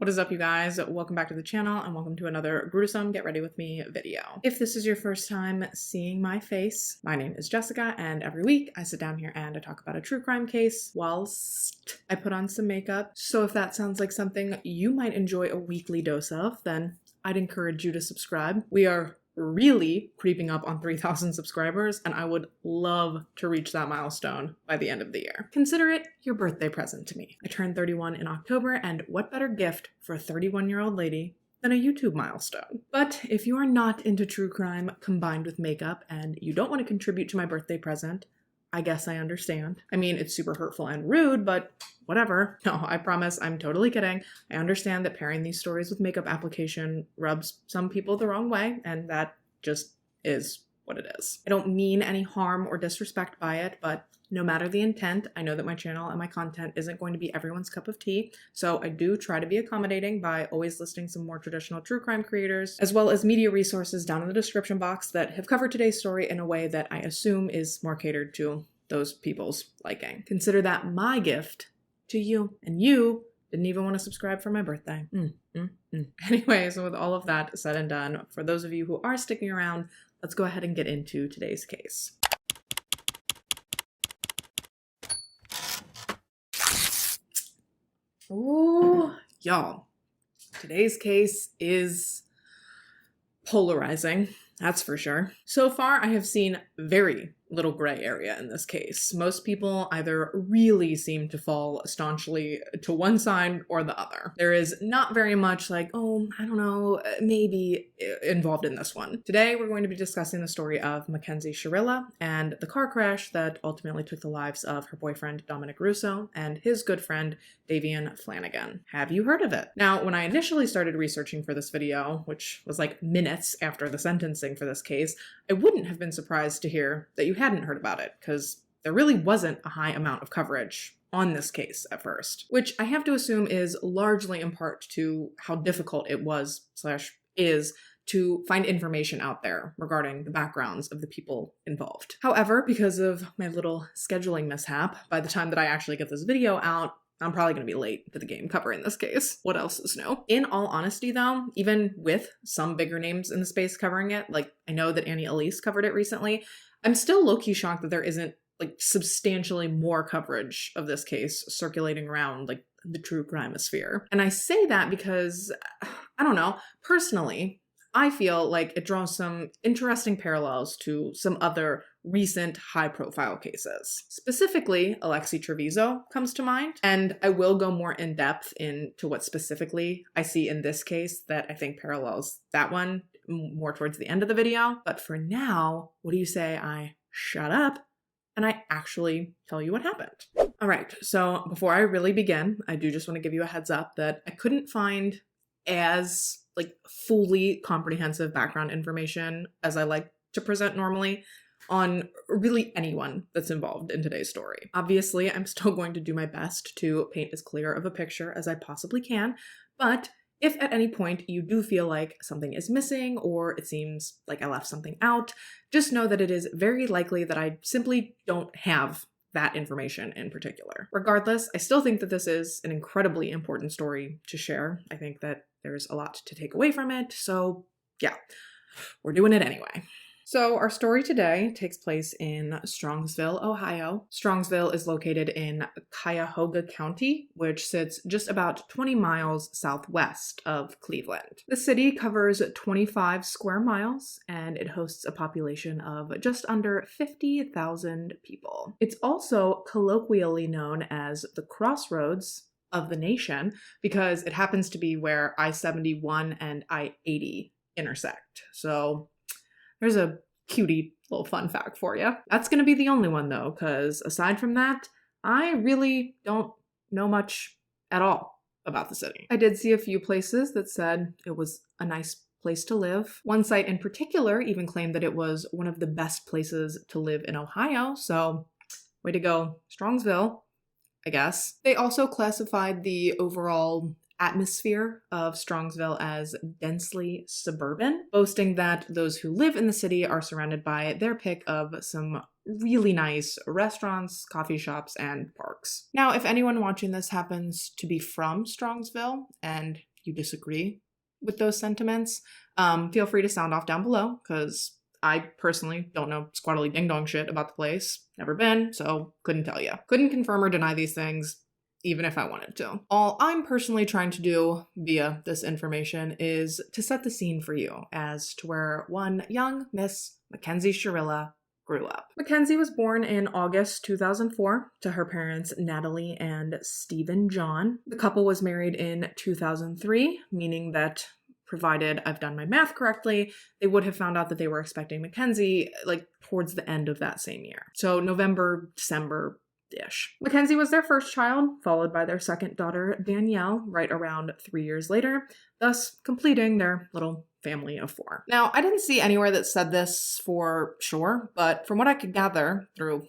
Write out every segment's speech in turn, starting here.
What is up, you guys? Welcome back to the channel and welcome to another gruesome Get Ready With Me video. If this is your first time seeing my face, my name is Jessica and every week I sit down here and I talk about a true crime case whilst I put on some makeup. So if that sounds like something you might enjoy a weekly dose of, then I'd encourage you to subscribe. We are really creeping up on 3,000 subscribers and I would love to reach that milestone by the end of the year. Consider it your birthday present to me. I turned 31 in October, and what better gift for a 31-year-old lady than a YouTube milestone? But if you are not into true crime combined with makeup and you don't want to contribute to my birthday present, I guess I understand. I mean, it's super hurtful and rude, but whatever. No, I promise I'm totally kidding. I understand that pairing these stories with makeup application rubs some people the wrong way, and that just is what it is. I don't mean any harm or disrespect by it, but no matter the intent, I know that my channel and my content isn't going to be everyone's cup of tea, so I do try to be accommodating by always listing some more traditional true crime creators, as well as media resources down in the description box that have covered today's story in a way that I assume is more catered to those people's liking. Consider that my gift to you, and you didn't even want to subscribe for my birthday. Anyways, with all of that said and done, for those of you who are sticking around, let's go ahead and get into today's case. Ooh, y'all, today's case is polarizing, that's for sure. So far, I have seen very little gray area in this case. Most people either really seem to fall staunchly to one side or the other. There is not very much like, oh, I don't know, maybe involved in this one. Today, we're going to be discussing the story of Mackenzie Shirilla and the car crash that ultimately took the lives of her boyfriend, Dominic Russo, and his good friend, Davian Flanagan. Have you heard of it? Now, when I initially started researching for this video, which was like minutes after the sentencing for this case, I wouldn't have been surprised to hear that you hadn't heard about it, because there really wasn't a high amount of coverage on this case at first, which I have to assume is largely in part to how difficult it was / is to find information out there regarding the backgrounds of the people involved. However, because of my little scheduling mishap, by the time that I actually get this video out, I'm probably going to be late to the game covering this case. What else is new? In all honesty, though, even with some bigger names in the space covering it, like I know that Annie Elise covered it recently, I'm still low-key shocked that there isn't like substantially more coverage of this case circulating around like the true crime sphere. And I say that because, I don't know, personally, I feel like it draws some interesting parallels to some other recent high-profile cases. Specifically, Alexi Treviso comes to mind, and I will go more in depth into what specifically I see in this case that I think parallels that one more towards the end of the video. But for now, what do you say I shut up and I actually tell you what happened? All right, so before I really begin, I do just want to give you a heads up that I couldn't find as like fully comprehensive background information as I like to present normally on really anyone that's involved in today's story. Obviously, I'm still going to do my best to paint as clear of a picture as I possibly can, but if at any point you do feel like something is missing or it seems like I left something out, just know that it is very likely that I simply don't have that information in particular. Regardless, I still think that this is an incredibly important story to share. I think that there's a lot to take away from it, so yeah, we're doing it anyway. So our story today takes place in Strongsville, Ohio. Strongsville is located in Cuyahoga County, which sits just about 20 miles southwest of Cleveland. The city covers 25 square miles, and it hosts a population of just under 50,000 people. It's also colloquially known as the crossroads of the nation because it happens to be where I-71 and I-80 intersect. So there's a cutie little fun fact for you. That's going to be the only one though, because aside from that, I really don't know much at all about the city. I did see a few places that said it was a nice place to live. One site in particular even claimed that it was one of the best places to live in Ohio, so way to go, Strongsville, I guess. They also classified the overall atmosphere of Strongsville as densely suburban, boasting that those who live in the city are surrounded by their pick of some really nice restaurants, coffee shops, and parks. Now, if anyone watching this happens to be from Strongsville and you disagree with those sentiments, feel free to sound off down below, because I personally don't know squattily ding dong shit about the place. Never been, so couldn't tell you. Couldn't confirm or deny these things, even if I wanted to. All I'm personally trying to do via this information is to set the scene for you as to where one young Miss Mackenzie Shirilla grew up. Mackenzie was born in August 2004 to her parents Natalie and Stephen John. The couple was married in 2003, meaning that, provided I've done my math correctly, they would have found out that they were expecting Mackenzie like towards the end of that same year. So November, December-ish. Mackenzie was their first child, followed by their second daughter, Danielle, right around 3 years later, thus completing their little family of 4. Now, I didn't see anywhere that said this for sure, but from what I could gather through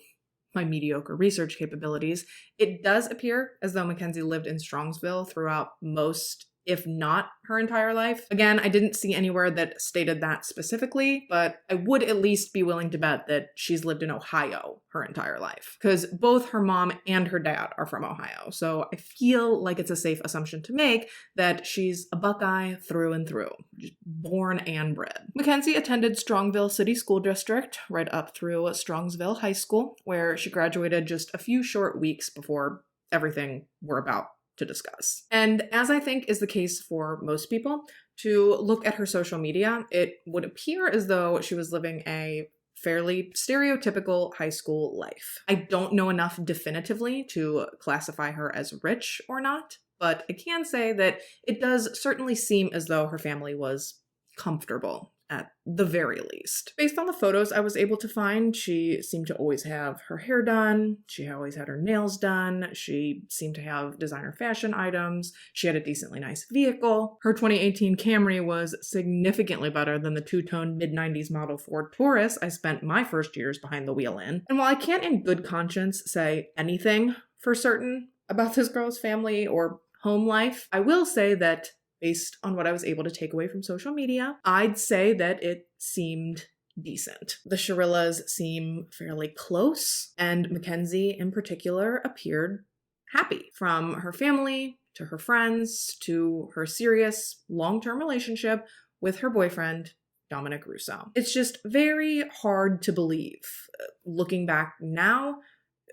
my mediocre research capabilities, it does appear as though Mackenzie lived in Strongsville throughout most, if not her entire life. Again, I didn't see anywhere that stated that specifically, but I would at least be willing to bet that she's lived in Ohio her entire life, because both her mom and her dad are from Ohio. So I feel like it's a safe assumption to make that she's a Buckeye through and through, just born and bred. Mackenzie attended Strongville City School District right up through Strongsville High School, where she graduated just a few short weeks before everything we're about to discuss. And as I think is the case for most people, to look at her social media, it would appear as though she was living a fairly stereotypical high school life. I don't know enough definitively to classify her as rich or not, but I can say that it does certainly seem as though her family was comfortable, at the very least. Based on the photos I was able to find, she seemed to always have her hair done, she always had her nails done, she seemed to have designer fashion items, she had a decently nice vehicle. Her 2018 Camry was significantly better than the two-tone mid-90s model Ford Taurus I spent my first years behind the wheel in. And while I can't in good conscience say anything for certain about this girl's family or home life, I will say that based on what I was able to take away from social media, I'd say that it seemed decent. The Shirillas seem fairly close, and Mackenzie in particular appeared happy. From her family to her friends to her serious long-term relationship with her boyfriend, Dominic Russo. It's just very hard to believe, looking back now,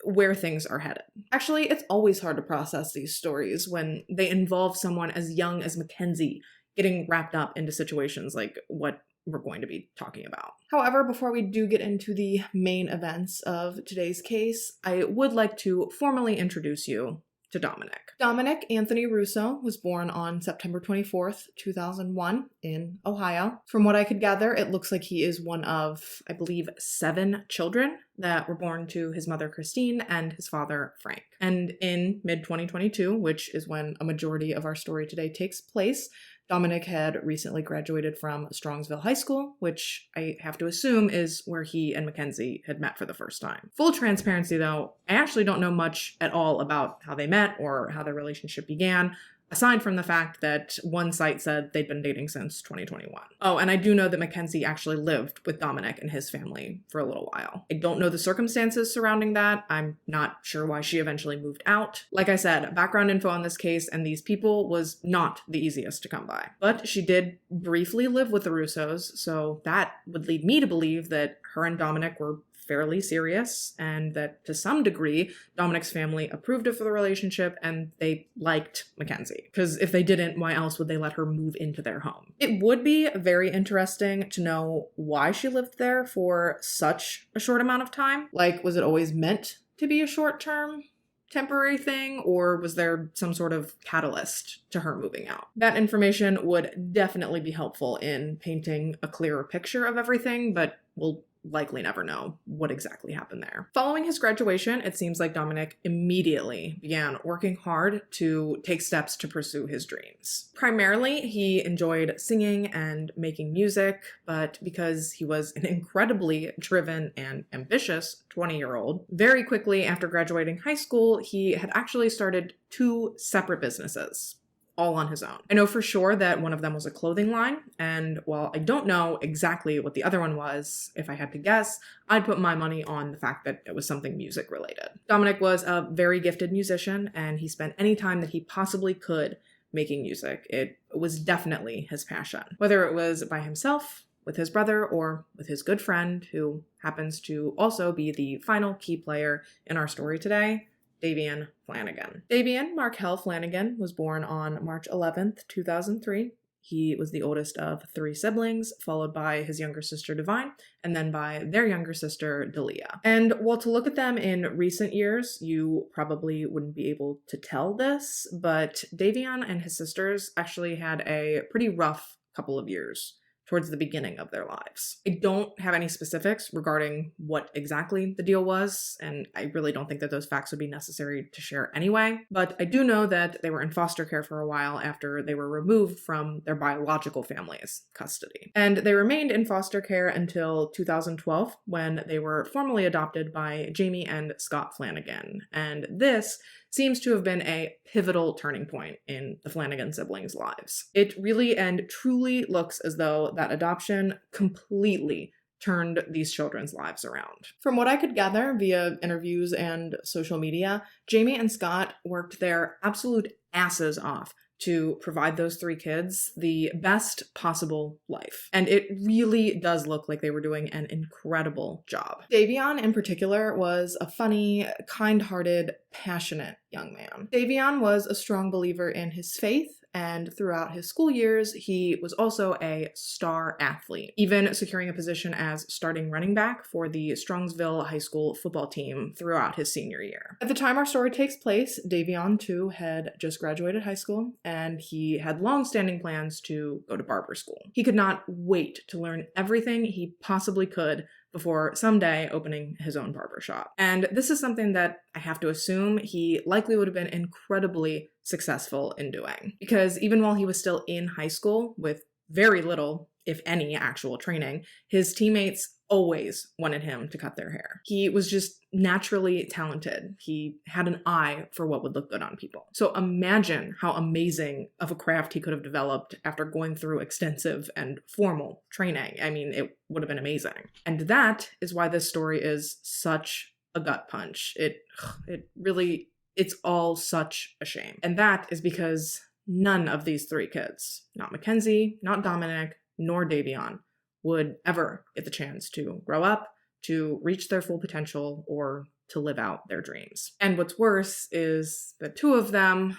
where things are headed. Actually, it's always hard to process these stories when they involve someone as young as Mackenzie getting wrapped up into situations like what we're going to be talking about. However, before we do get into the main events of today's case, I would like to formally introduce you to Dominic. Dominic Anthony Russo was born on September 24th, 2001 in Ohio. From what I could gather, it looks like he is one of, I believe, 7 children that were born to his mother Christine and his father Frank. And in mid-2022, which is when a majority of our story today takes place, Dominic had recently graduated from Strongsville High School, which I have to assume is where he and Mackenzie had met for the first time. Full transparency though, I actually don't know much at all about how they met or how their relationship began, aside from the fact that one site said they'd been dating since 2021. Oh, and I do know that Mackenzie actually lived with Dominic and his family for a little while. I don't know the circumstances surrounding that. I'm not sure why she eventually moved out. Like I said, background info on this case and these people was not the easiest to come by. But she did briefly live with the Russos, so that would lead me to believe that her and Dominic were fairly serious, and that to some degree, Dominic's family approved of the relationship and they liked Mackenzie. Because if they didn't, why else would they let her move into their home? It would be very interesting to know why she lived there for such a short amount of time. Like, was it always meant to be a short-term, temporary thing, or was there some sort of catalyst to her moving out? That information would definitely be helpful in painting a clearer picture of everything, but we'll likely never know what exactly happened there. Following his graduation, it seems like Dominic immediately began working hard to take steps to pursue his dreams. Primarily, he enjoyed singing and making music, but because he was an incredibly driven and ambitious 20-year-old, very quickly after graduating high school, he had actually started 2 separate businesses, all on his own. I know for sure that one of them was a clothing line, and while I don't know exactly what the other one was, if I had to guess, I'd put my money on the fact that it was something music related. Dominic was a very gifted musician, and he spent any time that he possibly could making music. It was definitely his passion. Whether it was by himself, with his brother, or with his good friend, who happens to also be the final key player in our story today, Davian Flanagan. Davian Markel Flanagan was born on March 11th, 2003. He was the oldest of 3 siblings, followed by his younger sister Divine, and then by their younger sister Dalia. And while to look at them in recent years, you probably wouldn't be able to tell this, but Davian and his sisters actually had a pretty rough couple of years towards the beginning of their lives. I don't have any specifics regarding what exactly the deal was, and I really don't think that those facts would be necessary to share anyway, but I do know that they were in foster care for a while after they were removed from their biological family's custody. And they remained in foster care until 2012, when they were formally adopted by Jamie and Scott Flanagan. And this seems to have been a pivotal turning point in the Flanagan siblings' lives. It really and truly looks as though that adoption completely turned these children's lives around. From what I could gather via interviews and social media, Jamie and Scott worked their absolute asses off to provide those 3 kids the best possible life. And it really does look like they were doing an incredible job. Davian, in particular, was a funny, kind-hearted, passionate young man. Davian was a strong believer in his faith, and throughout his school years, he was also a star athlete, even securing a position as starting running back for the Strongsville High School football team throughout his senior year. At the time our story takes place, Davian, too, had just graduated high school, and he had long-standing plans to go to barber school. He could not wait to learn everything he possibly could before someday opening his own barbershop. And this is something that I have to assume he likely would have been incredibly successful in doing. Because even while he was still in high school with very little, if any, actual training, his teammates always wanted him to cut their hair. He was just naturally talented. He had an eye for what would look good on people. So imagine how amazing of a craft he could have developed after going through extensive and formal training. I mean, it would have been amazing. And that is why this story is such a gut punch. It's all such a shame. And that is because none of these 3 kids, not Mackenzie, not Dominic, nor Davian, would ever get the chance to grow up, to reach their full potential, or to live out their dreams. And what's worse is that 2 of them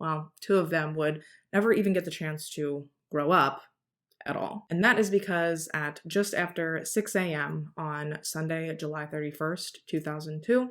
would never even get the chance to grow up at all. And that is because at just after 6 a.m. on Sunday, July 31st, 2002,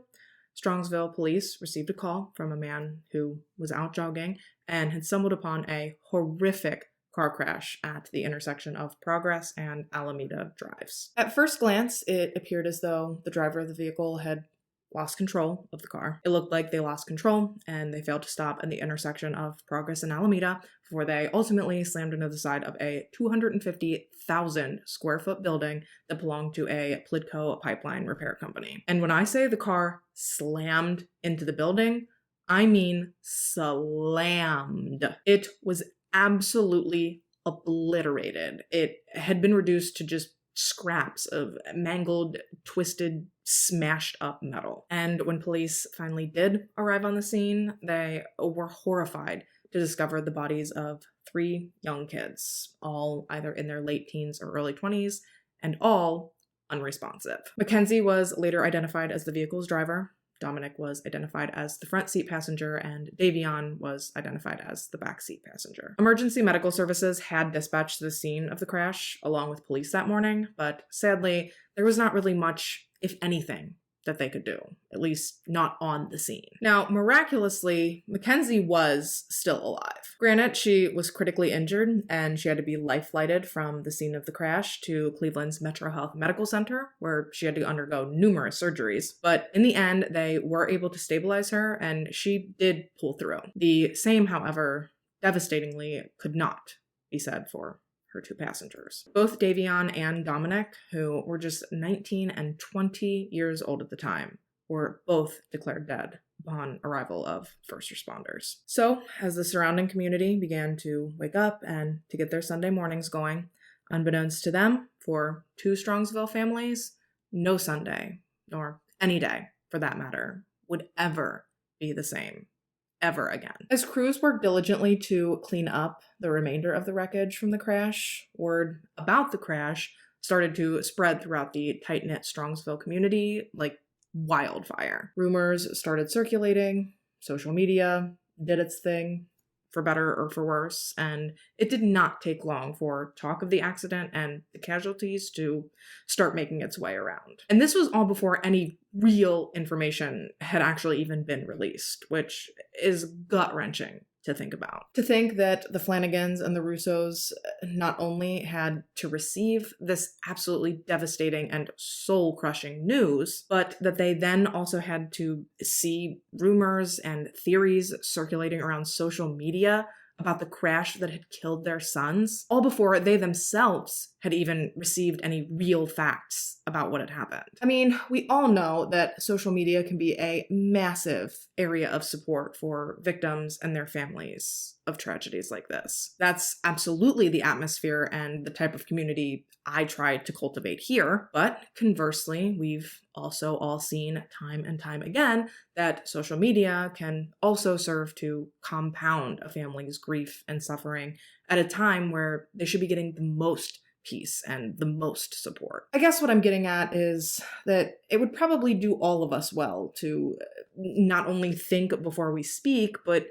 Strongsville police received a call from a man who was out jogging and had stumbled upon a horrific car crash at the intersection of Progress and Alameda Drives. At first glance, it appeared as though the driver of the vehicle had lost control of the car. It looked like they lost control and they failed to stop at the intersection of Progress and Alameda before they ultimately slammed into the side of a 250,000 square foot building that belonged to a Plidco pipeline repair company. And when I say the car slammed into the building, I mean slammed. It was absolutely obliterated. It had been reduced to just scraps of mangled, twisted, smashed up metal. And when police finally did arrive on the scene, they were horrified to discover the bodies of 3 young kids, all either in their late teens or early 20s, and all unresponsive. Mackenzie was later identified as the vehicle's driver. Dominic was identified as the front seat passenger, and Davian was identified as the back seat passenger. Emergency medical services had dispatched to the scene of the crash along with police that morning, but sadly, there was not really much, if anything, that they could do, at least not on the scene. Now, miraculously, Mackenzie was still alive. Granted, she was critically injured and she had to be life-flighted from the scene of the crash to Cleveland's Metro Health Medical Center, where she had to undergo numerous surgeries. But in the end, they were able to stabilize her and she did pull through. The same, however, devastatingly could not be said for her 2 passengers. Both Davian and Dominic, who were just 19 and 20 years old at the time, were both declared dead upon arrival of first responders. So, as the surrounding community began to wake up and to get their Sunday mornings going, unbeknownst to them, for 2 Strongsville families, no Sunday, nor any day for that matter, would ever be the same ever again. As crews worked diligently to clean up the remainder of the wreckage from the crash, word about the crash started to spread throughout the tight-knit Strongsville community like wildfire. Rumors started circulating, social media did its thing, for better or for worse, and it did not take long for talk of the accident and the casualties to start making its way around. And this was all before any real information had actually even been released, which is gut-wrenching to think about. To think that the Flanagans and the Russos not only had to receive this absolutely devastating and soul-crushing news, but that they then also had to see rumors and theories circulating around social media about the crash that had killed their sons, all before they themselves had even received any real facts about what had happened. I mean, we all know that social media can be a massive area of support for victims and their families of tragedies like this. That's absolutely the atmosphere and the type of community I tried to cultivate here, but conversely, we've also all seen time and time again that social media can also serve to compound a family's grief and suffering at a time where they should be getting the most peace and the most support. I guess what I'm getting at is that it would probably do all of us well to not only think before we speak, but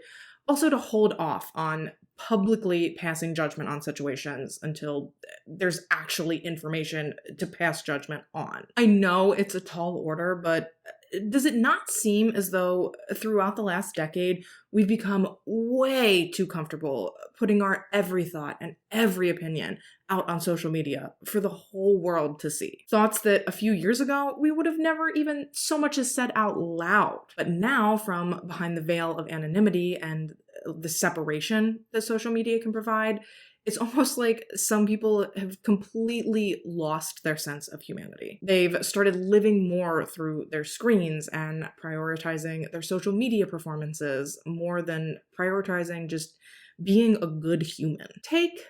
also to hold off on publicly passing judgment on situations until there's actually information to pass judgment on. I know it's a tall order, but does it not seem as though throughout the last decade, we've become way too comfortable putting our every thought and every opinion out on social media for the whole world to see? Thoughts that a few years ago, we would have never even so much as said out loud. But now, from behind the veil of anonymity and the separation that social media can provide, it's almost like some people have completely lost their sense of humanity. They've started living more through their screens and prioritizing their social media performances more than prioritizing just being a good human. Take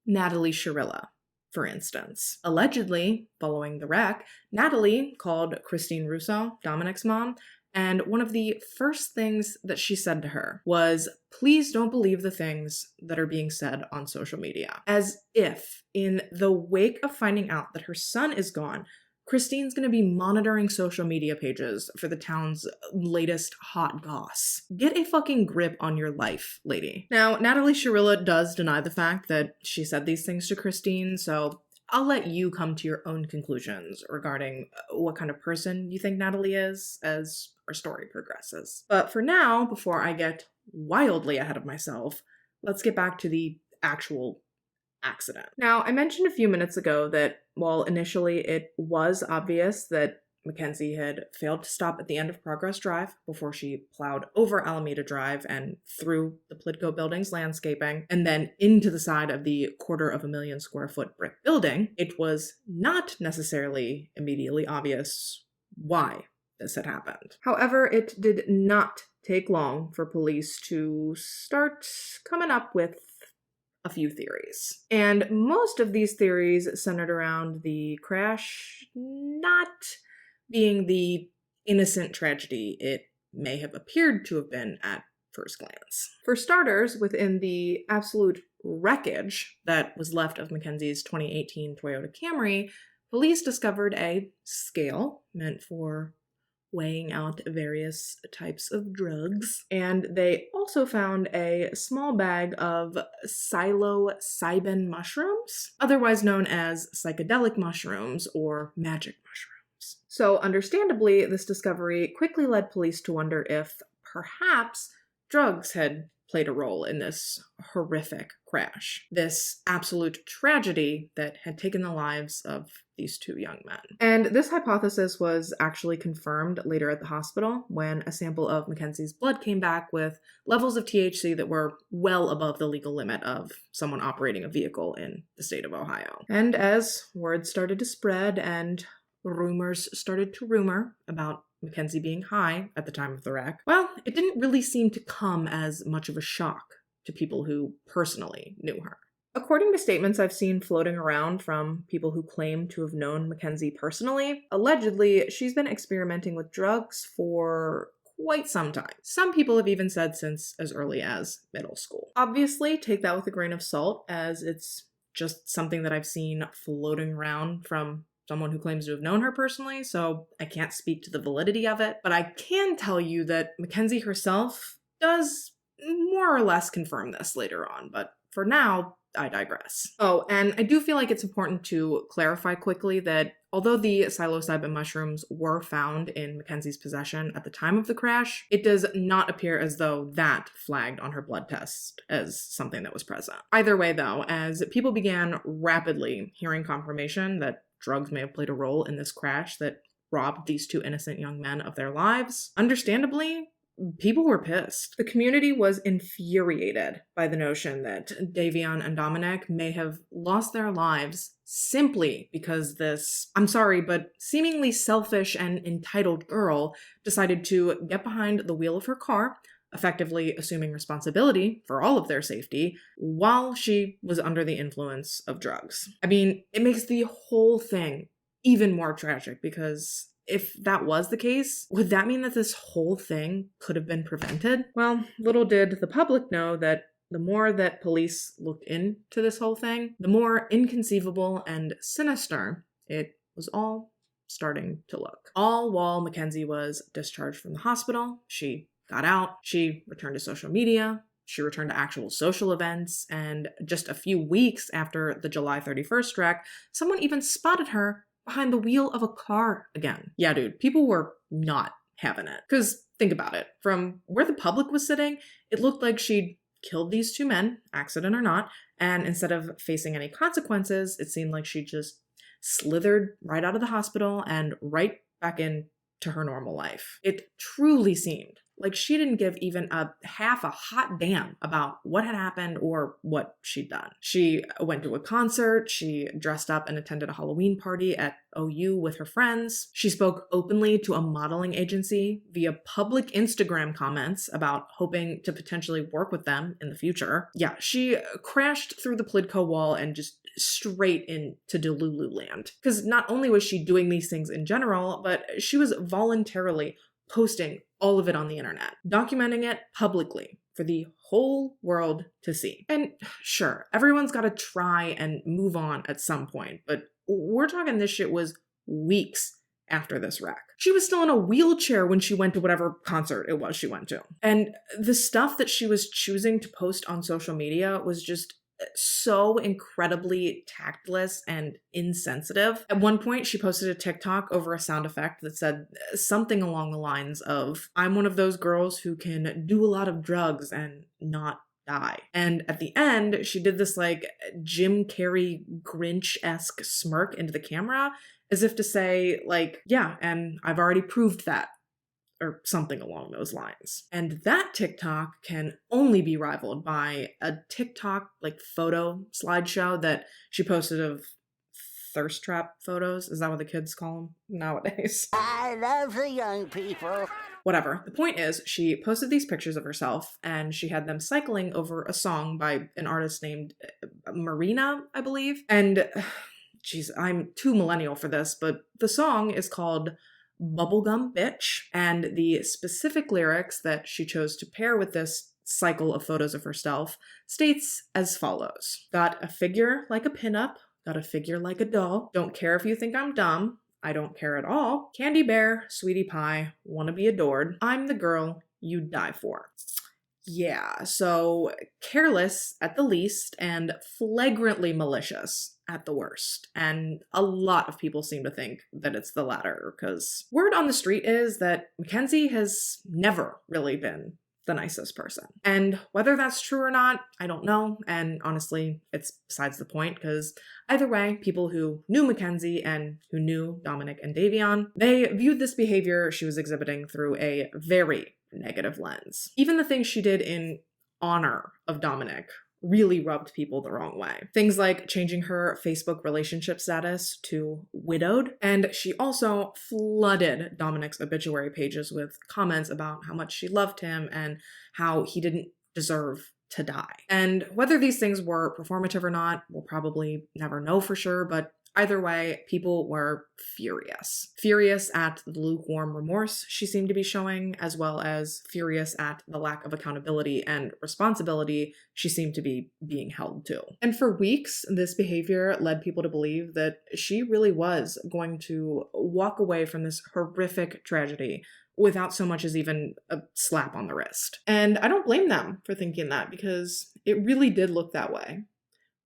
Natalie Shirilla, for instance. Allegedly, following the wreck, Natalie called Christine Russo, Dominic's mom, and one of the first things that she said to her was, "Please don't believe the things that are being said on social media." As if, in the wake of finding out that her son is gone, Christine's gonna be monitoring social media pages for the town's latest hot goss. Get a fucking grip on your life, lady. Now, Natalie Shirilla does deny the fact that she said these things to Christine, so I'll let you come to your own conclusions regarding what kind of person you think Natalie is as our story progresses. But for now, before I get wildly ahead of myself, let's get back to the actual accident. Now, I mentioned a few minutes ago that while initially it was obvious that Mackenzie had failed to stop at the end of Progress Drive before she plowed over Alameda Drive and through the Plitco building's landscaping and then into the side of the 250,000 square foot brick building, it was not necessarily immediately obvious why this had happened. However, it did not take long for police to start coming up with a few theories. And most of these theories centered around the crash not being the innocent tragedy it may have appeared to have been at first glance. For starters, within the absolute wreckage that was left of Mackenzie's 2018 Toyota Camry, police discovered a scale meant for weighing out various types of drugs, and they also found a small bag of psilocybin mushrooms, otherwise known as psychedelic mushrooms or magic mushrooms. So understandably, this discovery quickly led police to wonder if perhaps drugs had played a role in this horrific crash, this absolute tragedy that had taken the lives of these two young men. And this hypothesis was actually confirmed later at the hospital when a sample of Mackenzie's blood came back with levels of THC that were well above the legal limit of someone operating a vehicle in the state of Ohio. And as word started to spread and rumors started to rumor about Mackenzie being high at the time of the wreck, well, it didn't really seem to come as much of a shock to people who personally knew her. According to statements I've seen floating around from people who claim to have known Mackenzie personally, allegedly she's been experimenting with drugs for quite some time. Some people have even said since as early as middle school. Obviously, take that with a grain of salt, as it's just something that I've seen floating around from someone who claims to have known her personally, so I can't speak to the validity of it. But I can tell you that Mackenzie herself does more or less confirm this later on, but for now, I digress. Oh, and I do feel like it's important to clarify quickly that although the psilocybin mushrooms were found in Mackenzie's possession at the time of the crash, it does not appear as though that flagged on her blood test as something that was present. Either way, though, as people began rapidly hearing confirmation that drugs may have played a role in this crash that robbed these two innocent young men of their lives, understandably, people were pissed. The community was infuriated by the notion that Davion and Dominic may have lost their lives simply because this, I'm sorry, but seemingly selfish and entitled girl decided to get behind the wheel of her car, effectively assuming responsibility for all of their safety, while she was under the influence of drugs. I mean, it makes the whole thing even more tragic because if that was the case, would that mean that this whole thing could have been prevented? Well, little did the public know that the more that police looked into this whole thing, the more inconceivable and sinister it was all starting to look. All while Mackenzie was discharged from the hospital, she got out, she returned to social media, she returned to actual social events, and just a few weeks after the July 31st wreck, someone even spotted her behind the wheel of a car again. Yeah, dude, people were not having it. Because think about it. From where the public was sitting, it looked like she'd killed these two men, accident or not, and instead of facing any consequences, it seemed like she just slithered right out of the hospital and right back into her normal life. It truly seemed like she didn't give even a half a hot damn about what had happened or what she'd done. She went to a concert, she dressed up and attended a Halloween party at OU with her friends. She spoke openly to a modeling agency via public Instagram comments about hoping to potentially work with them in the future. Yeah, she crashed through the Plidco wall and just straight into Delulu land. Because not only was she doing these things in general, but she was voluntarily posting all of it on the internet, documenting it publicly for the whole world to see. And sure, everyone's got to try and move on at some point, but we're talking this shit was weeks after this wreck. She was still in a wheelchair when she went to whatever concert it was she went to. And the stuff that she was choosing to post on social media was just so incredibly tactless and insensitive. At one point, she posted a TikTok over a sound effect that said something along the lines of, "I'm one of those girls who can do a lot of drugs and not die." And at the end, she did this like Jim Carrey Grinch-esque smirk into the camera, as if to say, like, yeah, and I've already proved that, or something along those lines. And that TikTok can only be rivaled by a TikTok like photo slideshow that she posted of thirst trap photos. Is that what the kids call them nowadays? I love the young people. Whatever. The point is, she posted these pictures of herself and she had them cycling over a song by an artist named Marina, I believe. And geez, I'm too millennial for this, but the song is called Bubblegum Bitch, and the specific lyrics that she chose to pair with this cycle of photos of herself states as follows. Got a figure like a pinup, got a figure like a doll, don't care if you think I'm dumb, I don't care at all, candy bear, sweetie pie, wanna be adored, I'm the girl you'd die for. Yeah, so careless at the least and flagrantly malicious at the worst. And a lot of people seem to think that it's the latter, because word on the street is that Mackenzie has never really been the nicest person. And whether that's true or not, I don't know. And honestly, it's besides the point, because either way, people who knew Mackenzie and who knew Dominic and Davion, they viewed this behavior she was exhibiting through a very negative lens. Even the things she did in honor of Dominic really rubbed people the wrong way. Things like changing her Facebook relationship status to widowed, and she also flooded Dominic's obituary pages with comments about how much she loved him and how he didn't deserve to die. And whether these things were performative or not, we'll probably never know for sure, but Either way, people were furious. Furious at the lukewarm remorse she seemed to be showing, as well as furious at the lack of accountability and responsibility she seemed to be being held to. And for weeks, this behavior led people to believe that she really was going to walk away from this horrific tragedy without so much as even a slap on the wrist. And I don't blame them for thinking that, because it really did look that way.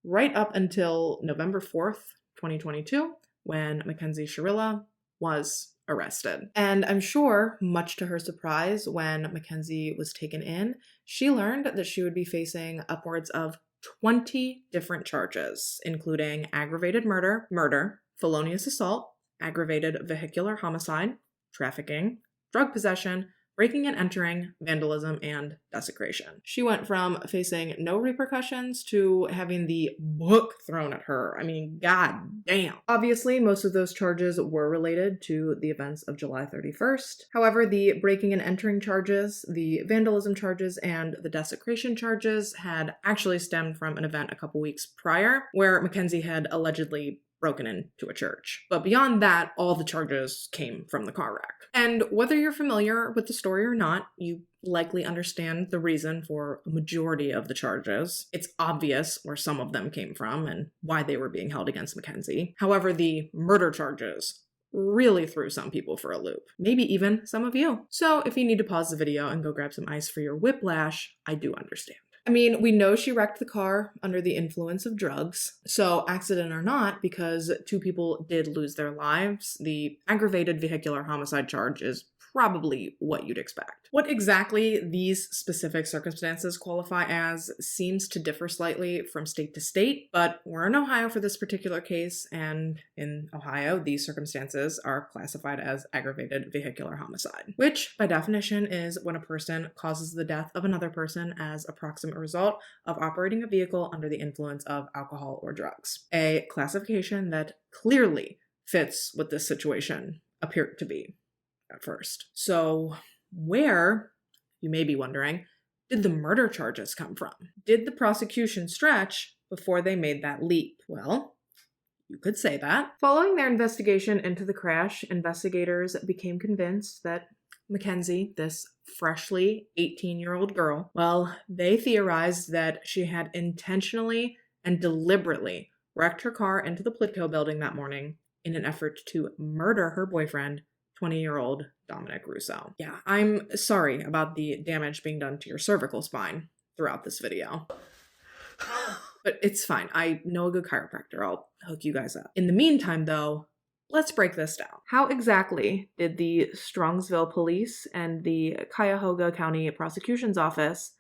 Right up until November 4th, 2022, when Mackenzie Shirilla was arrested. And I'm sure, much to her surprise, when Mackenzie was taken in, she learned that she would be facing upwards of 20 different charges, including aggravated murder, felonious assault, aggravated vehicular homicide, trafficking, drug possession, breaking and entering, vandalism, and desecration. She went from facing no repercussions to having the book thrown at her. I mean, god damn. Obviously, most of those charges were related to the events of July 31st. However, the breaking and entering charges, the vandalism charges, and the desecration charges had actually stemmed from an event a couple weeks prior where Mackenzie had allegedly broken into a church. But beyond that, all the charges came from the car wreck. And whether you're familiar with the story or not, you likely understand the reason for a majority of the charges. It's obvious where some of them came from and why they were being held against Mackenzie. However, the murder charges really threw some people for a loop. Maybe even some of you. So if you need to pause the video and go grab some ice for your whiplash, I do understand. I mean, we know she wrecked the car under the influence of drugs, so accident or not, because 2 people did lose their lives, the aggravated vehicular homicide charge is probably what you'd expect. What exactly these specific circumstances qualify as seems to differ slightly from state to state, but we're in Ohio for this particular case, and in Ohio, these circumstances are classified as aggravated vehicular homicide, which by definition is when a person causes the death of another person as a proximate result of operating a vehicle under the influence of alcohol or drugs. A classification that clearly fits what this situation appeared to be at first. So where, you may be wondering, did the murder charges come from? Did the prosecution stretch before they made that leap? Well, you could say that. Following their investigation into the crash, investigators became convinced that Mackenzie, this freshly 18-year-old girl, well, they theorized that she had intentionally and deliberately wrecked her car into the Plitco building that morning in an effort to murder her boyfriend, 20-year-old Dominic Russo. Yeah, I'm sorry about the damage being done to your cervical spine throughout this video. But it's fine. I know a good chiropractor. I'll hook you guys up. In the meantime, though, let's break this down. How exactly did the Strongsville Police and the Cuyahoga County Prosecution's Office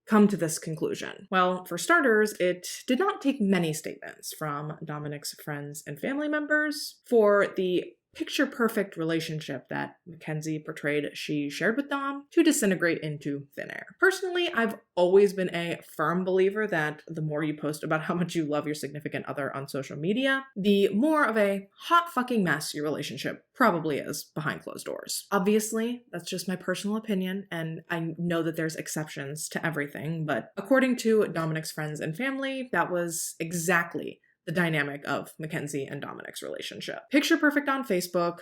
come to this conclusion? Well, for starters, it did not take many statements from Dominic's friends and family members for the picture-perfect relationship that Mackenzie portrayed she shared with Dom to disintegrate into thin air. Personally, I've always been a firm believer that the more you post about how much you love your significant other on social media, the more of a hot fucking mess your relationship probably is behind closed doors. Obviously, that's just my personal opinion, and I know that there's exceptions to everything, but according to Dominic's friends and family, that was exactly the dynamic of Mackenzie and Dominic's relationship. Picture perfect on Facebook,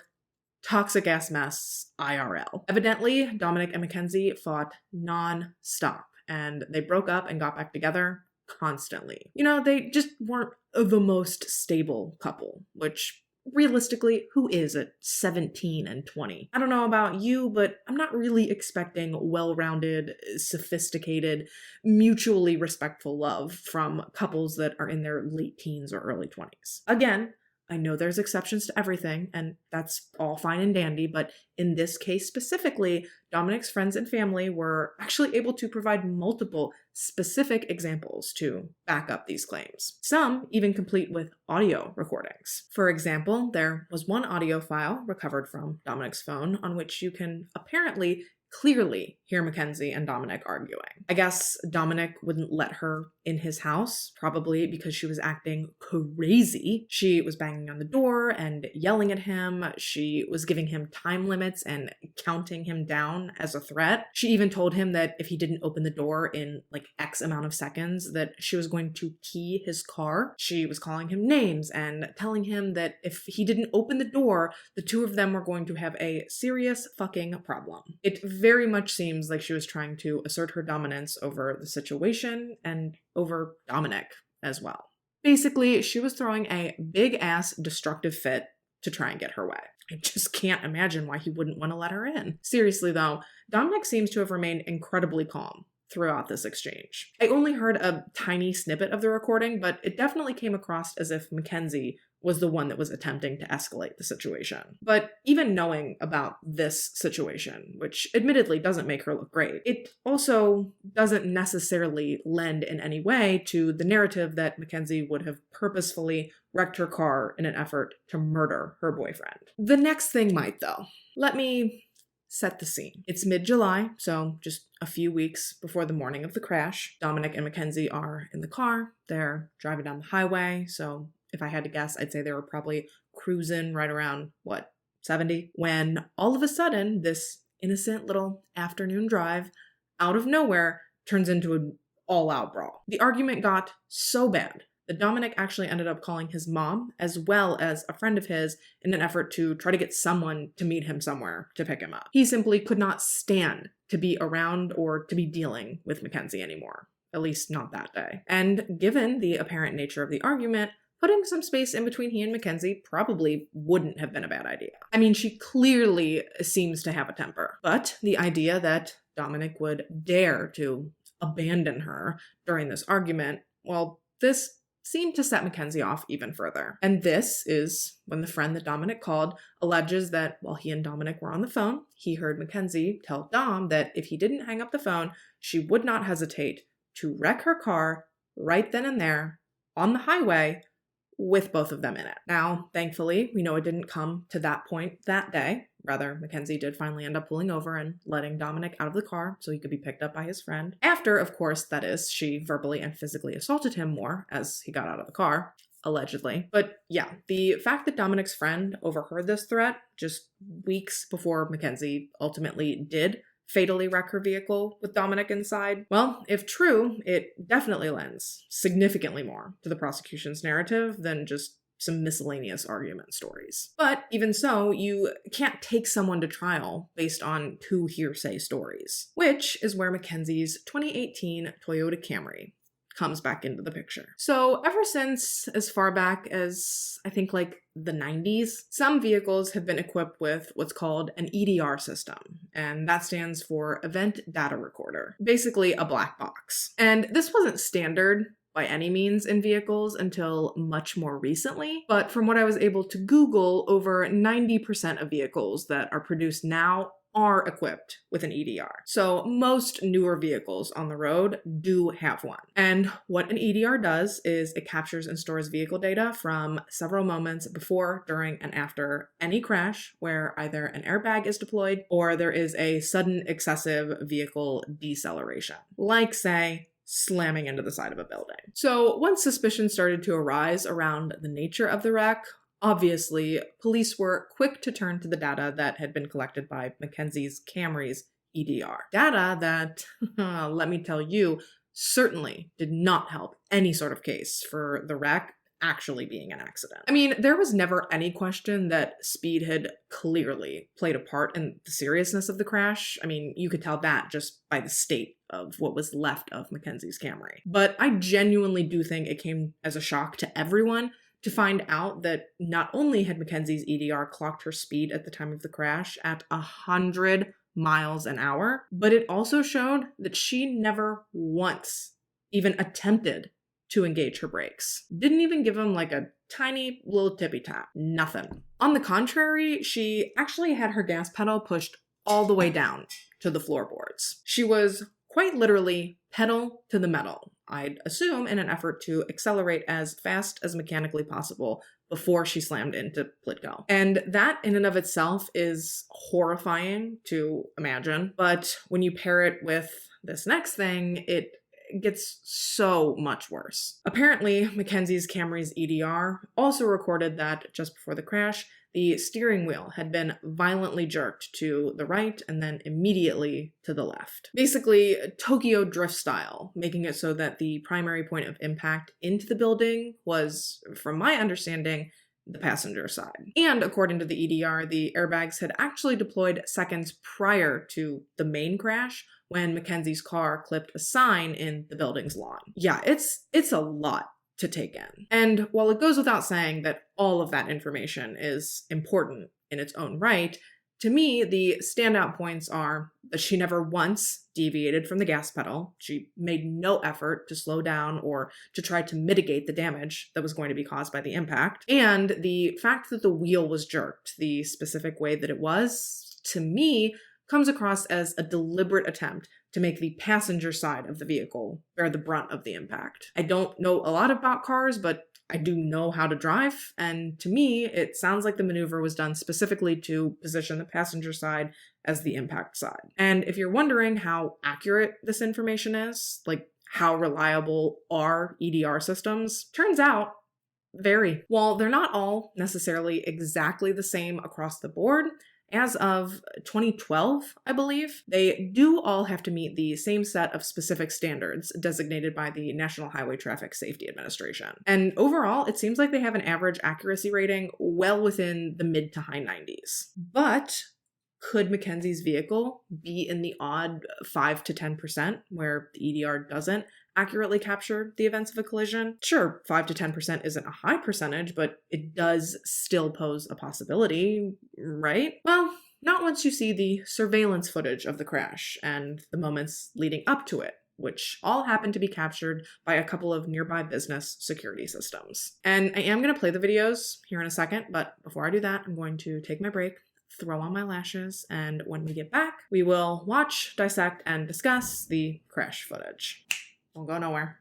toxic ass mess IRL. Evidently, Dominic and Mackenzie fought non-stop, and they broke up and got back together constantly. You know, they just weren't the most stable couple, which realistically, who is at 17 and 20? I don't know about you, but I'm not really expecting well-rounded, sophisticated, mutually respectful love from couples that are in their late teens or early 20s. Again, I know there's exceptions to everything, and that's all fine and dandy, but in this case specifically, Dominic's friends and family were actually able to provide multiple specific examples to back up these claims. Some even complete with audio recordings. For example, there was one audio file recovered from Dominic's phone on which you can apparently clearly hear Mackenzie and Dominic arguing. I guess Dominic wouldn't let her in his house, probably because she was acting crazy. She was banging on the door and yelling at him. She was giving him time limits and counting him down as a threat. She even told him that if he didn't open the door in like X amount of seconds, that she was going to key his car. She was calling him names and telling him that if he didn't open the door, the two of them were going to have a serious fucking problem. It very much seems like she was trying to assert her dominance over the situation and over Dominic as well. Basically, she was throwing a big-ass destructive fit to try and get her way. I just can't imagine why he wouldn't want to let her in. Seriously though, Dominic seems to have remained incredibly calm throughout this exchange. I only heard a tiny snippet of the recording, but it definitely came across as if Mackenzie was the one that was attempting to escalate the situation. But even knowing about this situation, which admittedly doesn't make her look great, it also doesn't necessarily lend in any way to the narrative that Mackenzie would have purposefully wrecked her car in an effort to murder her boyfriend. The next thing might, though. Let me set the scene. It's mid-July, so just a few weeks before the morning of the crash. Dominic and Mackenzie are in the car. They're driving down the highway, so if I had to guess, I'd say they were probably cruising right around, 70? When all of a sudden, this innocent little afternoon drive, out of nowhere, turns into an all-out brawl. The argument got so bad that Dominic actually ended up calling his mom, as well as a friend of his, in an effort to try to get someone to meet him somewhere to pick him up. He simply could not stand to be around or to be dealing with Mackenzie anymore, at least not that day. And given the apparent nature of the argument, putting some space in between he and Mackenzie probably wouldn't have been a bad idea. I mean, she clearly seems to have a temper, but the idea that Dominic would dare to abandon her during this argument, well, this seemed to set Mackenzie off even further. And this is when the friend that Dominic called alleges that while he and Dominic were on the phone, he heard Mackenzie tell Dom that if he didn't hang up the phone, she would not hesitate to wreck her car right then and there on the highway with both of them in it. Now, thankfully, we know it didn't come to that point that day. Rather, Mackenzie did finally end up pulling over and letting Dominic out of the car so he could be picked up by his friend. After, of course, that is, she verbally and physically assaulted him more as he got out of the car, allegedly. But yeah, the fact that Dominic's friend overheard this threat just weeks before Mackenzie ultimately did fatally wreck her vehicle with Dominic inside, well, if true, it definitely lends significantly more to the prosecution's narrative than just some miscellaneous argument stories. But even so, you can't take someone to trial based on two hearsay stories, which is where Mackenzie's 2018 Toyota Camry comes back into the picture. So ever since as far back as I think like the 90s, some vehicles have been equipped with what's called an EDR system, and that stands for Event Data Recorder, basically a black box. And this wasn't standard by any means in vehicles until much more recently, but from what I was able to Google, over 90% of vehicles that are produced now are equipped with an EDR. So most newer vehicles on the road do have one. And what an EDR does is it captures and stores vehicle data from several moments before, during, and after any crash where either an airbag is deployed or there is a sudden excessive vehicle deceleration, like say, slamming into the side of a building. So once suspicion started to arise around the nature of the wreck, obviously, police were quick to turn to the data that had been collected by Mackenzie's Camry's EDR. Data that, let me tell you, certainly did not help any sort of case for the wreck actually being an accident. I mean, there was never any question that speed had clearly played a part in the seriousness of the crash. I mean, you could tell that just by the state of what was left of Mackenzie's Camry. But I genuinely do think it came as a shock to everyone to find out that not only had Mackenzie's EDR clocked her speed at the time of the crash at 100 miles an hour, but it also showed that she never once even attempted to engage her brakes. Didn't even give him like a tiny little tippy tap. Nothing. On the contrary, she actually had her gas pedal pushed all the way down to the floorboards. She was quite literally pedal to the metal, I'd assume in an effort to accelerate as fast as mechanically possible before she slammed into Plitko. And that in and of itself is horrifying to imagine, but when you pair it with this next thing, it gets so much worse. Apparently, Mackenzie's Camry's EDR also recorded that just before the crash, the steering wheel had been violently jerked to the right and then immediately to the left. Basically, Tokyo drift style, making it so that the primary point of impact into the building was, from my understanding, the passenger side. And according to the EDR, the airbags had actually deployed seconds prior to the main crash when Mackenzie's car clipped a sign in the building's lawn. Yeah, it's a lot to take in. And while it goes without saying that all of that information is important in its own right, to me, the standout points are that she never once deviated from the gas pedal. She made no effort to slow down or to try to mitigate the damage that was going to be caused by the impact. And the fact that the wheel was jerked the specific way that it was, to me, comes across as a deliberate attempt to make the passenger side of the vehicle bear the brunt of the impact. I don't know a lot about cars, but I do know how to drive, and to me, it sounds like the maneuver was done specifically to position the passenger side as the impact side. And if you're wondering how accurate this information is, like how reliable are EDR systems, turns out very. While they're not all necessarily exactly the same across the board, as of 2012, I believe, they do all have to meet the same set of specific standards designated by the National Highway Traffic Safety Administration. And overall, it seems like they have an average accuracy rating well within the mid to high 90s. But could Mackenzie's vehicle be in the odd 5 to 10% where the EDR doesn't accurately capture the events of a collision? Sure, 5 to 10% isn't a high percentage, but it does still pose a possibility, right? Well, not once you see the surveillance footage of the crash and the moments leading up to it, which all happen to be captured by a couple of nearby business security systems. And I am going to play the videos here in a second, but before I do that, I'm going to take my break, throw on my lashes, and when we get back, we will watch, dissect, and discuss the crash footage. Don't go nowhere.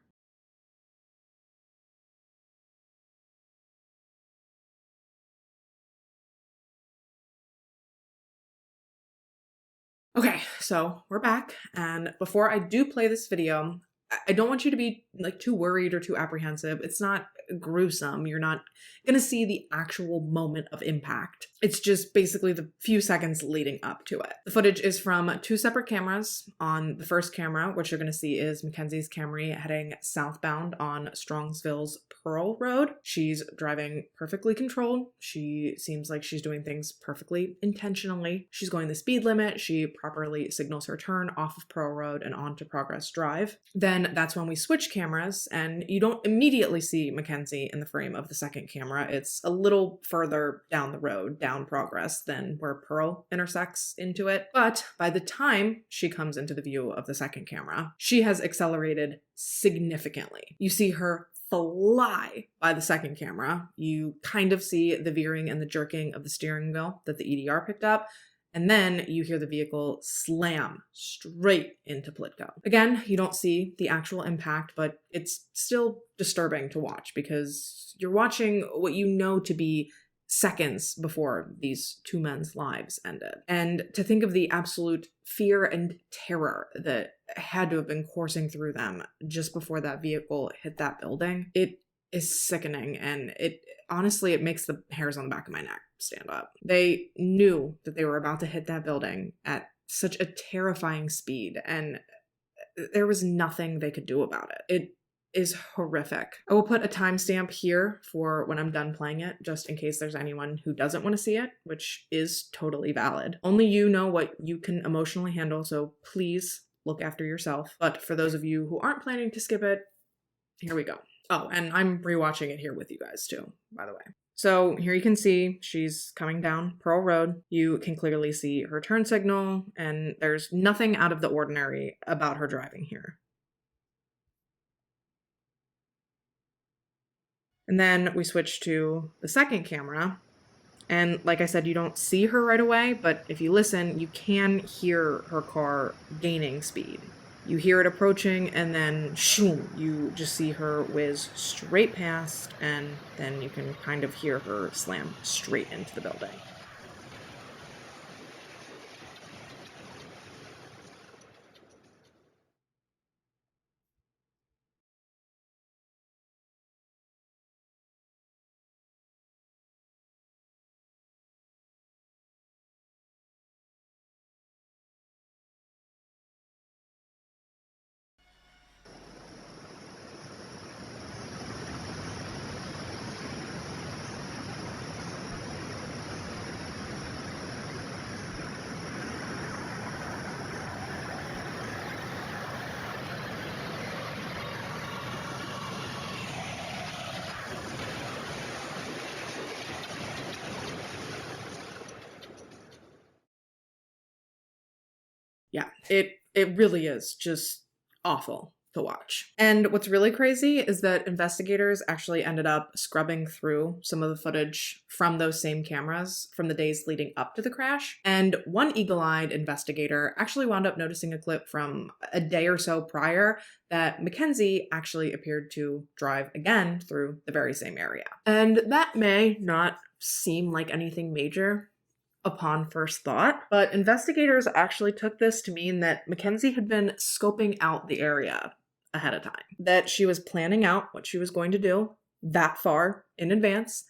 Okay, so we're back, and before I do play this video, I don't want you to be like too worried or too apprehensive. It's not gruesome. You're not going to see the actual moment of impact. It's just basically the few seconds leading up to it. The footage is from two separate cameras. On the first camera, what you're going to see is Mackenzie's Camry heading southbound on Strongsville's Pearl Road. She's driving perfectly controlled. She seems like she's doing things perfectly intentionally. She's going the speed limit. She properly signals her turn off of Pearl Road and onto Progress Drive. Then that's when we switch cameras, and you don't immediately see Mackenzie in the frame of the second camera. It's a little further down the road, down Progress, than where Pearl intersects into it. But by the time she comes into the view of the second camera, she has accelerated significantly. You see her fly by the second camera. You kind of see the veering and the jerking of the steering wheel that the EDR picked up. And then you hear the vehicle slam straight into Plitko. Again, you don't see the actual impact, but it's still disturbing to watch because you're watching what you know to be seconds before these two men's lives ended. And to think of the absolute fear and terror that had to have been coursing through them just before that vehicle hit that building, it is sickening, and it makes the hairs on the back of my neck stand up. They knew that they were about to hit that building at such a terrifying speed, and there was nothing they could do about it. It is horrific. I will put a timestamp here for when I'm done playing it, just in case there's anyone who doesn't want to see it, which is totally valid. Only you know what you can emotionally handle, so please look after yourself. But for those of you who aren't planning to skip it, here we go. Oh, and I'm rewatching it here with you guys too, by the way. So here you can see she's coming down Pearl Road. You can clearly see her turn signal, and there's nothing out of the ordinary about her driving here. And then we switch to the second camera, and like I said, you don't see her right away, but if you listen, you can hear her car gaining speed. You hear it approaching, and then shoom, you just see her whiz straight past, and then you can kind of hear her slam straight into the building. Yeah, it really is just awful to watch. And what's really crazy is that investigators actually ended up scrubbing through some of the footage from those same cameras from the days leading up to the crash. And one eagle-eyed investigator actually wound up noticing a clip from a day or so prior that Mackenzie actually appeared to drive again through the very same area. And that may not seem like anything major upon first thought, but investigators actually took this to mean that Mackenzie had been scoping out the area ahead of time, that she was planning out what she was going to do that far in advance,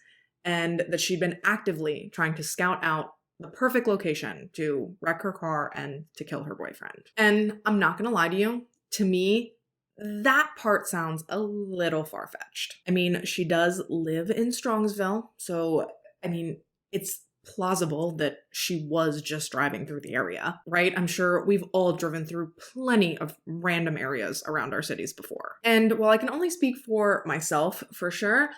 and that she'd been actively trying to scout out the perfect location to wreck her car and to kill her boyfriend. And I'm not gonna lie to me, that part sounds a little far-fetched. I mean, she does live in Strongsville, so I mean, it's plausible that she was just driving through the area, right? I'm sure we've all driven through plenty of random areas around our cities before. And while I can only speak for myself for sure,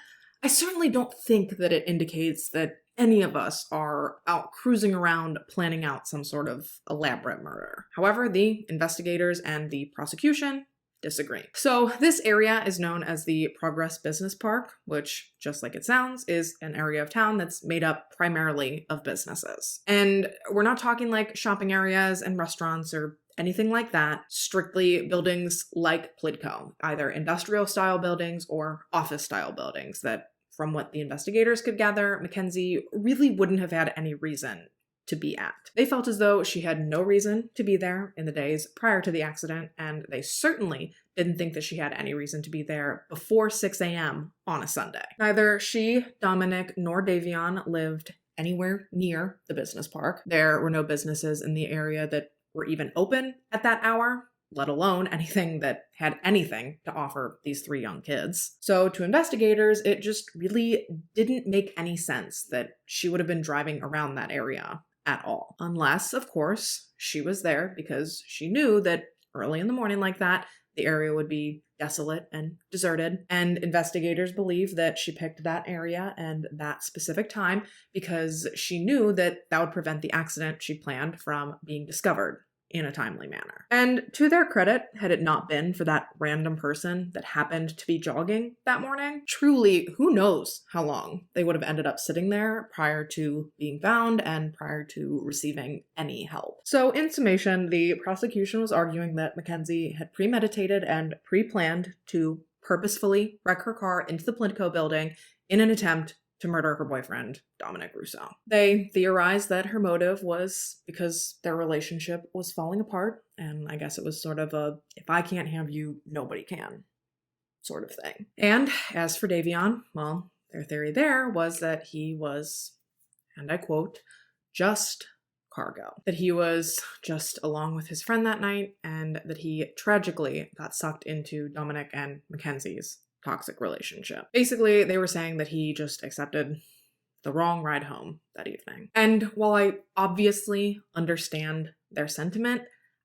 I certainly don't think that it indicates that any of us are out cruising around planning out some sort of elaborate murder. However, the investigators and the prosecution disagree. So this area is known as the Progress Business Park, which, just like it sounds, is an area of town that's made up primarily of businesses. And we're not talking like shopping areas and restaurants or anything like that, strictly buildings like Plidco, either industrial style buildings or office style buildings that, from what the investigators could gather, Mackenzie really wouldn't have had any reason to be at. They felt as though she had no reason to be there in the days prior to the accident, and they certainly didn't think that she had any reason to be there before 6 a.m. on a Sunday. Neither she, Dominic, nor Davion lived anywhere near the business park. There were no businesses in the area that were even open at that hour, let alone anything that had anything to offer these three young kids. So to investigators, it just really didn't make any sense that she would have been driving around that area at all. Unless, of course, she was there because she knew that early in the morning like that, the area would be desolate and deserted. And investigators believe that she picked that area and that specific time because she knew that that would prevent the accident she planned from being discovered in a timely manner. And to their credit, had it not been for that random person that happened to be jogging that morning, truly, who knows how long they would have ended up sitting there prior to being found and prior to receiving any help. So in summation, the prosecution was arguing that Mackenzie had premeditated and pre-planned to purposefully wreck her car into the Plidco building in an attempt to murder her boyfriend, Dominic Rousseau. They theorized that her motive was because their relationship was falling apart, and I guess it was sort of a, if I can't have you, nobody can sort of thing. And as for Davion, well, their theory there was that he was, and I quote, just cargo. That he was just along with his friend that night, and that he tragically got sucked into Dominic and Mackenzie's toxic relationship. Basically, they were saying that he just accepted the wrong ride home that evening. And while I obviously understand their sentiment,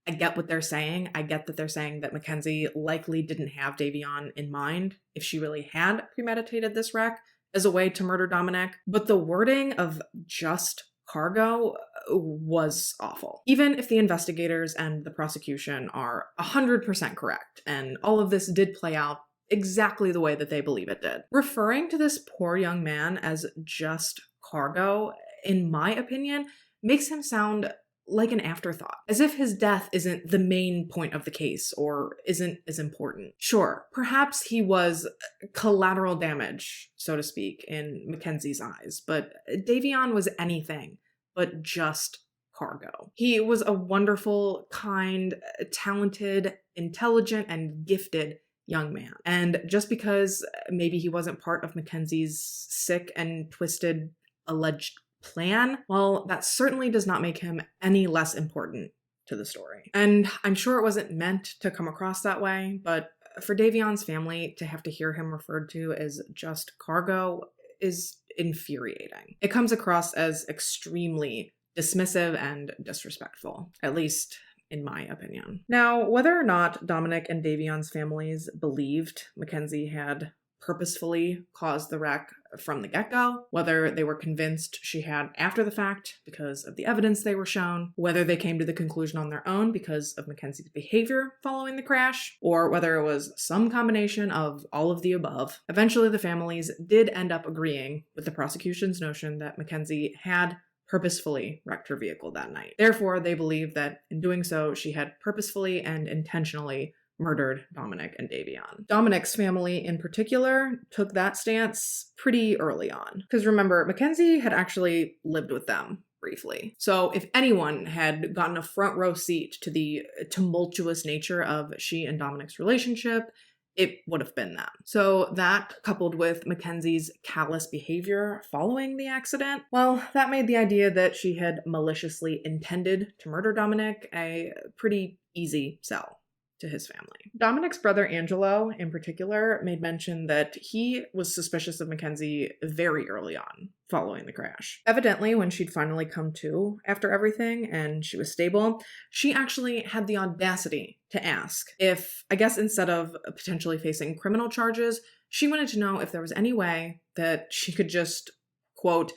I get what they're saying. I get that they're saying that Mackenzie likely didn't have Davion in mind if she really had premeditated this wreck as a way to murder Dominic. But the wording of just cargo was awful. Even if the investigators and the prosecution are 100% correct, and all of this did play out exactly the way that they believe it did. Referring to this poor young man as just cargo, in my opinion, makes him sound like an afterthought, as if his death isn't the main point of the case or isn't as important. Sure, perhaps he was collateral damage, so to speak, in Mackenzie's eyes, but Davion was anything but just cargo. He was a wonderful, kind, talented, intelligent, and gifted young man. And just because maybe he wasn't part of Mackenzie's sick and twisted alleged plan, well, that certainly does not make him any less important to the story. And I'm sure it wasn't meant to come across that way, but for Davion's family to have to hear him referred to as just cargo is infuriating. It comes across as extremely dismissive and disrespectful, at least in my opinion. Now, whether or not Dominic and Davion's families believed Mackenzie had purposefully caused the wreck from the get-go, whether they were convinced she had after the fact because of the evidence they were shown, whether they came to the conclusion on their own because of Mackenzie's behavior following the crash, or whether it was some combination of all of the above, eventually the families did end up agreeing with the prosecution's notion that Mackenzie had purposefully wrecked her vehicle that night. Therefore, they believe that in doing so, she had purposefully and intentionally murdered Dominic and Davion. Dominic's family in particular took that stance pretty early on. Because remember, Mackenzie had actually lived with them briefly. So if anyone had gotten a front row seat to the tumultuous nature of she and Dominic's relationship, it would have been them. So that, coupled with Mackenzie's callous behavior following the accident, well, that made the idea that she had maliciously intended to murder Dominic a pretty easy sell to his family. Dominic's brother Angelo, in particular, made mention that he was suspicious of Mackenzie very early on following the crash. Evidently, when she'd finally come to after everything and she was stable, she actually had the audacity to ask if, I guess instead of potentially facing criminal charges, she wanted to know if there was any way that she could just, quote,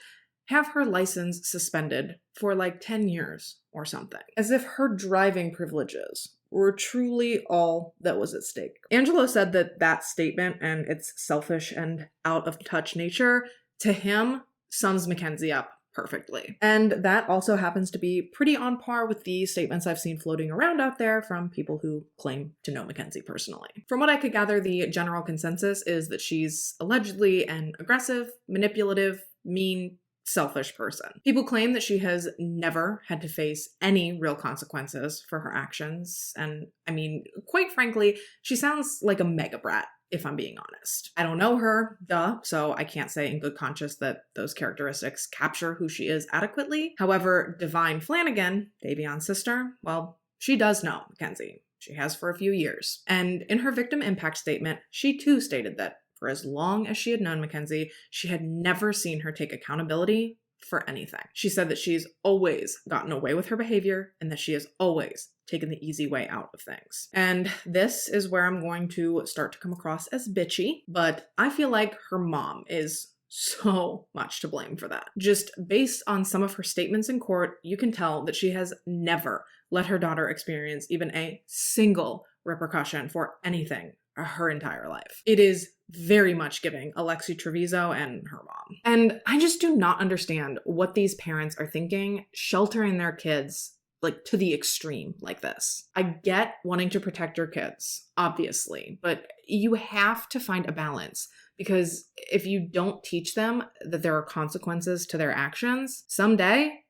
have her license suspended for like 10 years or something, as if her driving privileges were truly all that was at stake. Angelo said that that statement and its selfish and out-of-touch nature, to him, sums Mackenzie up perfectly. And that also happens to be pretty on par with the statements I've seen floating around out there from people who claim to know Mackenzie personally. From what I could gather, the general consensus is that she's allegedly an aggressive, manipulative, mean, selfish person. People claim that she has never had to face any real consequences for her actions. And I mean, quite frankly, she sounds like a mega brat, if I'm being honest. I don't know her, so I can't say in good conscience that those characteristics capture who she is adequately. However, Divine Flanagan, Davion's sister, well, she does know Mackenzie. She has for a few years. And in her victim impact statement, she too stated that for as long as she had known Mackenzie, she had never seen her take accountability for anything. She said that she's always gotten away with her behavior and that she has always taken the easy way out of things. And this is where I'm going to start to come across as bitchy, but I feel like her mom is so much to blame for that. Just based on some of her statements in court, you can tell that she has never let her daughter experience even a single repercussion for anything her entire life. It is very much giving Alexi Treviso and her mom. And I just do not understand what these parents are thinking, sheltering their kids like to the extreme like this. I get wanting to protect your kids, obviously, but you have to find a balance, because if you don't teach them that there are consequences to their actions, someday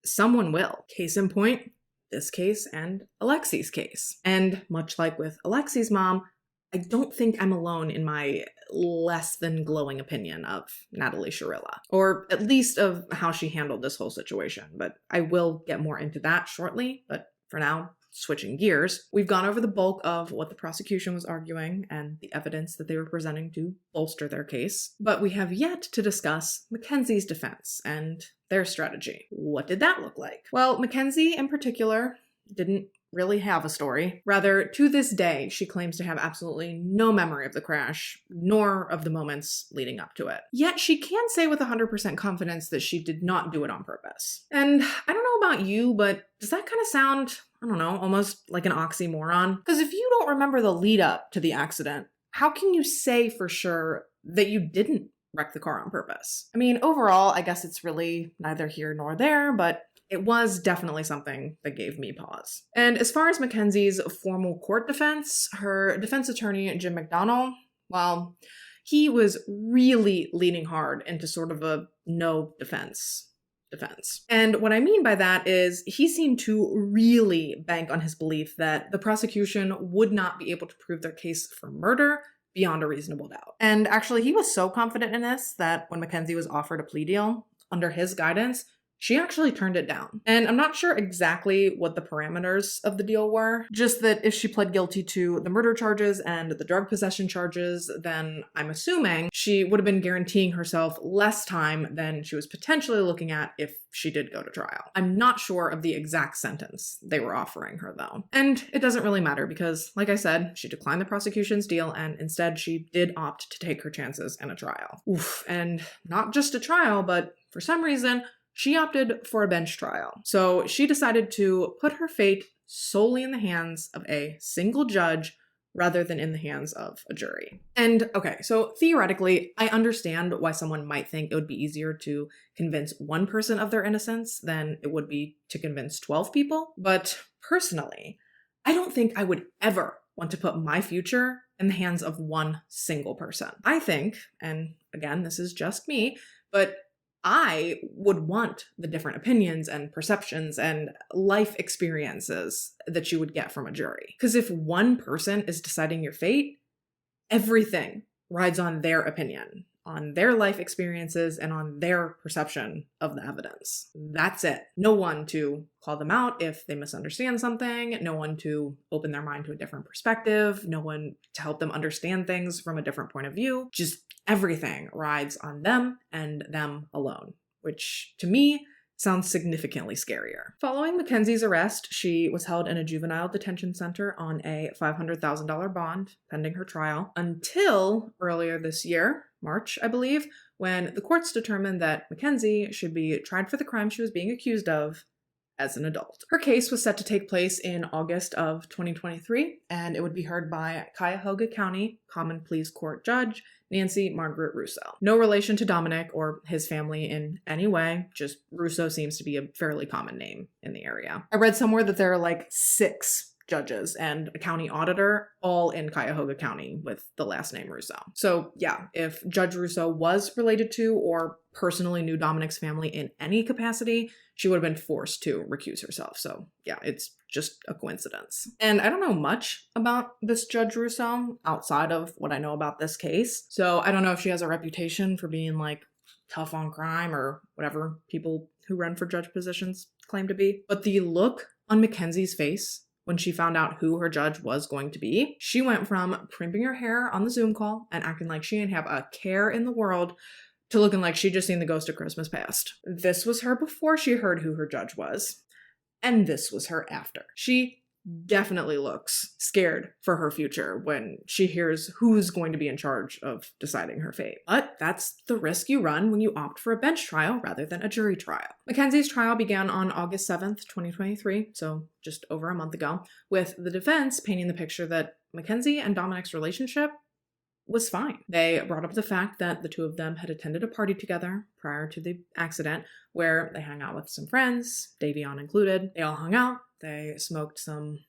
someone will. Case in point, this case and Alexi's case. And much like with Alexi's mom, I don't think I'm alone in my less than glowing opinion of Natalie Shirilla, or at least of how she handled this whole situation, but I will get more into that shortly. But for now, switching gears, we've gone over the bulk of what the prosecution was arguing and the evidence that they were presenting to bolster their case, but we have yet to discuss Mackenzie's defense and their strategy. What did that look like? Well, Mackenzie in particular didn't really have a story. Rather, to this day, she claims to have absolutely no memory of the crash, nor of the moments leading up to it. Yet she can say with 100% confidence that she did not do it on purpose. And I don't know about you, but does that kind of sound, I don't know, almost like an oxymoron? Because if you don't remember the lead up to the accident, how can you say for sure that you didn't wreck the car on purpose? I mean, overall, I guess it's really neither here nor there, but it was definitely something that gave me pause. And as far as Mackenzie's formal court defense, her defense attorney, Jim McDonnell, well, he was really leaning hard into sort of a no defense. And what I mean by that is he seemed to really bank on his belief that the prosecution would not be able to prove their case for murder beyond a reasonable doubt. And actually, he was so confident in this that when Mackenzie was offered a plea deal, under his guidance, she actually turned it down. And I'm not sure exactly what the parameters of the deal were, just that if she pled guilty to the murder charges and the drug possession charges, then I'm assuming she would have been guaranteeing herself less time than she was potentially looking at if she did go to trial. I'm not sure of the exact sentence they were offering her, though. And it doesn't really matter because, like I said, she declined the prosecution's deal and instead she did opt to take her chances in a trial. Oof, and not just a trial, but for some reason, she opted for a bench trial. So she decided to put her fate solely in the hands of a single judge rather than in the hands of a jury. And okay, so theoretically, I understand why someone might think it would be easier to convince one person of their innocence than it would be to convince 12 people. But personally, I don't think I would ever want to put my future in the hands of one single person. I think, and again, this is just me, but I would want the different opinions and perceptions and life experiences that you would get from a jury. Because if one person is deciding your fate, everything rides on their opinion, on their life experiences, and on their perception of the evidence. That's it. No one to call them out if they misunderstand something, no one to open their mind to a different perspective, no one to help them understand things from a different point of view. Just everything rides on them and them alone, which to me sounds significantly scarier. Following Mackenzie's arrest, she was held in a juvenile detention center on a $500,000 bond pending her trial until earlier this year, March, I believe, when the courts determined that Mackenzie should be tried for the crime she was being accused of as an adult. Her case was set to take place in August of 2023, and it would be heard by Cuyahoga County Common Pleas Court Judge Nancy Margaret Russo. No relation to Dominic or his family in any way, just Russo seems to be a fairly common name in the area. I read somewhere that there are like 6 judges and a county auditor, all in Cuyahoga County with the last name Russo. So yeah, if Judge Russo was related to or personally knew Dominic's family in any capacity, she would have been forced to recuse herself. So yeah, it's just a coincidence. And I don't know much about this Judge Russo outside of what I know about this case. So I don't know if she has a reputation for being like tough on crime or whatever people who run for judge positions claim to be. But the look on Mackenzie's face when she found out who her judge was going to be, she went from primping her hair on the Zoom call and acting like she didn't have a care in the world to looking like she'd just seen the ghost of Christmas past. This was her before she heard who her judge was. And this was her after. She definitely looks scared for her future when she hears who's going to be in charge of deciding her fate. But that's the risk you run when you opt for a bench trial rather than a jury trial. Mackenzie's trial began on August 7th, 2023, so just over a month ago, with the defense painting the picture that Mackenzie and Dominic's relationship was fine. They brought up the fact that the two of them had attended a party together prior to the accident where they hung out with some friends, Davion included. They all hung out, they smoked some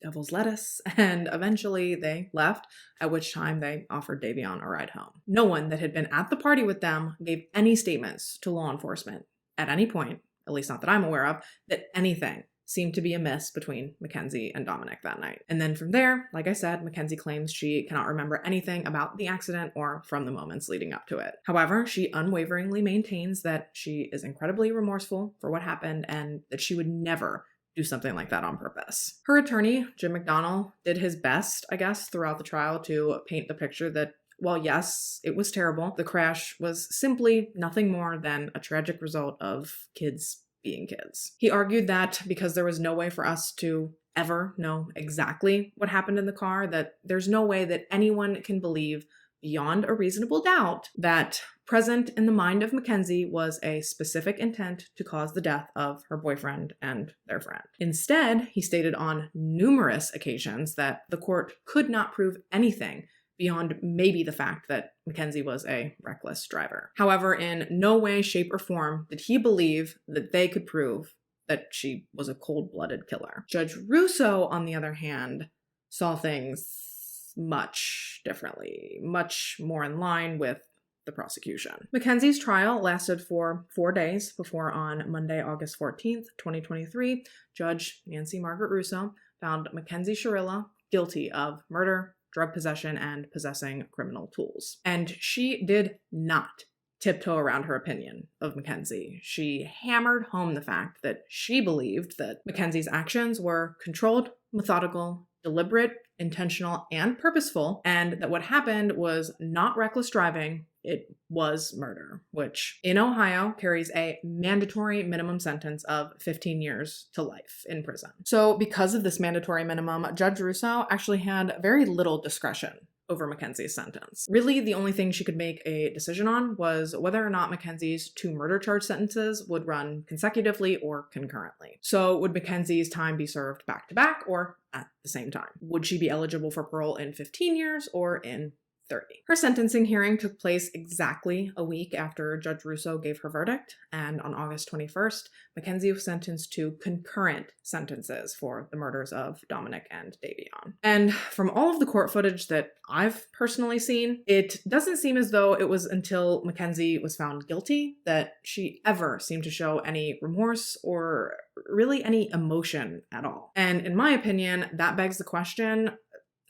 devil's lettuce, and eventually they left, at which time they offered Davion a ride home. No one that had been at the party with them gave any statements to law enforcement at any point, at least not that I'm aware of, that anything seemed to be amiss between Mackenzie and Dominic that night. And then from there, like I said, Mackenzie claims she cannot remember anything about the accident or from the moments leading up to it. However, she unwaveringly maintains that she is incredibly remorseful for what happened and that she would never do something like that on purpose. Her attorney, Jim McDonnell, did his best, I guess, throughout the trial to paint the picture that while yes, it was terrible, the crash was simply nothing more than a tragic result of kids being kids. He argued that because there was no way for us to ever know exactly what happened in the car, that there's no way that anyone can believe beyond a reasonable doubt that present in the mind of Mackenzie was a specific intent to cause the death of her boyfriend and their friend. Instead, he stated on numerous occasions that the court could not prove anything beyond maybe the fact that Mackenzie was a reckless driver. However, in no way, shape, or form did he believe that they could prove that she was a cold-blooded killer. Judge Russo, on the other hand, saw things much differently, much more in line with the prosecution. Mackenzie's trial lasted for 4 days before on Monday, August 14th, 2023, Judge Nancy Margaret Russo found Mackenzie Shirilla guilty of murder, drug possession, and possessing criminal tools. And she did not tiptoe around her opinion of Mackenzie. She hammered home the fact that she believed that Mackenzie's actions were controlled, methodical, deliberate, intentional, and purposeful, and that what happened was not reckless driving, it was murder, which in Ohio carries a mandatory minimum sentence of 15 years to life in prison. So because of this mandatory minimum, Judge Russo actually had very little discretion over Mackenzie's sentence. Really, the only thing she could make a decision on was whether or not Mackenzie's 2 murder charge sentences would run consecutively or concurrently. So would Mackenzie's time be served back to back or at the same time? Would she be eligible for parole in 15 years or in 30. Her sentencing hearing took place exactly a week after Judge Russo gave her verdict, and on August 21st, Mackenzie was sentenced to concurrent sentences for the murders of Dominic and Davion. And from all of the court footage that I've personally seen, it doesn't seem as though it was until Mackenzie was found guilty that she ever seemed to show any remorse or really any emotion at all. And in my opinion, that begs the question,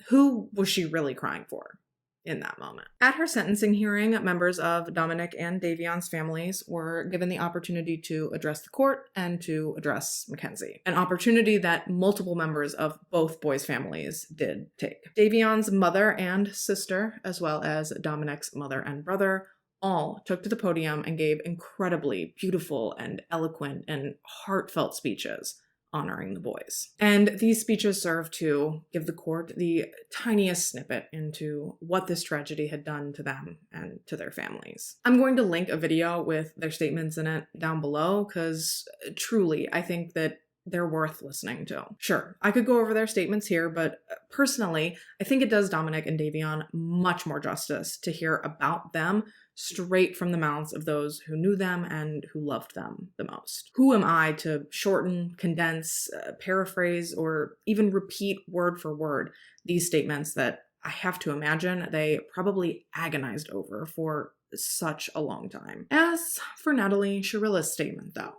who was she really crying for in that moment? At her sentencing hearing, members of Dominic and Davion's families were given the opportunity to address the court and to address Mackenzie, an opportunity that multiple members of both boys' families did take. Davion's mother and sister, as well as Dominic's mother and brother, all took to the podium and gave incredibly beautiful and eloquent and heartfelt speeches honoring the boys. And these speeches serve to give the court the tiniest snippet into what this tragedy had done to them and to their families. I'm going to link a video with their statements in it down below because truly, I think that they're worth listening to. Sure, I could go over their statements here, but personally, I think it does Dominic and Davion much more justice to hear about them straight from the mouths of those who knew them and who loved them the most. Who am I to shorten, condense, paraphrase, or even repeat word for word these statements that I have to imagine they probably agonized over for such a long time. As for Natalie Shirilla's statement, though,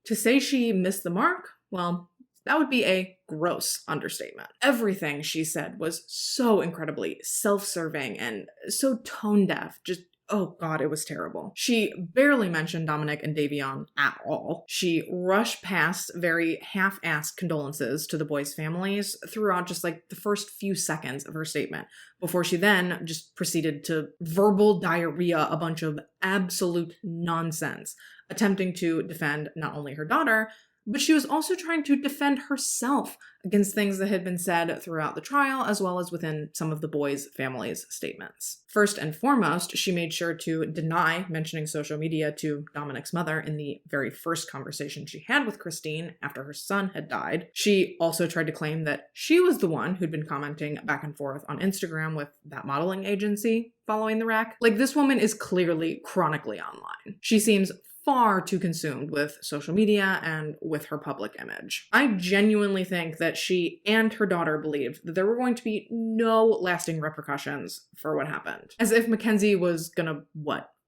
to say she missed the mark, well, that would be a gross understatement. Everything she said was so incredibly self-serving and so tone-deaf. Just, oh God, it was terrible. She barely mentioned Dominic and Davion at all. She rushed past very half-assed condolences to the boys' families throughout just like the first few seconds of her statement, before she then just proceeded to verbal diarrhea a bunch of absolute nonsense, attempting to defend not only her daughter, but she was also trying to defend herself against things that had been said throughout the trial, as well as within some of the boys' families' statements. First and foremost, she made sure to deny mentioning social media to Dominic's mother in the very first conversation she had with Christine after her son had died. She also tried to claim that she was the one who'd been commenting back and forth on Instagram with that modeling agency following the wreck. Like, this woman is clearly chronically online. She seems far too consumed with social media and with her public image. I genuinely think that she and her daughter believed that there were going to be no lasting repercussions for what happened. As if Mackenzie was gonna,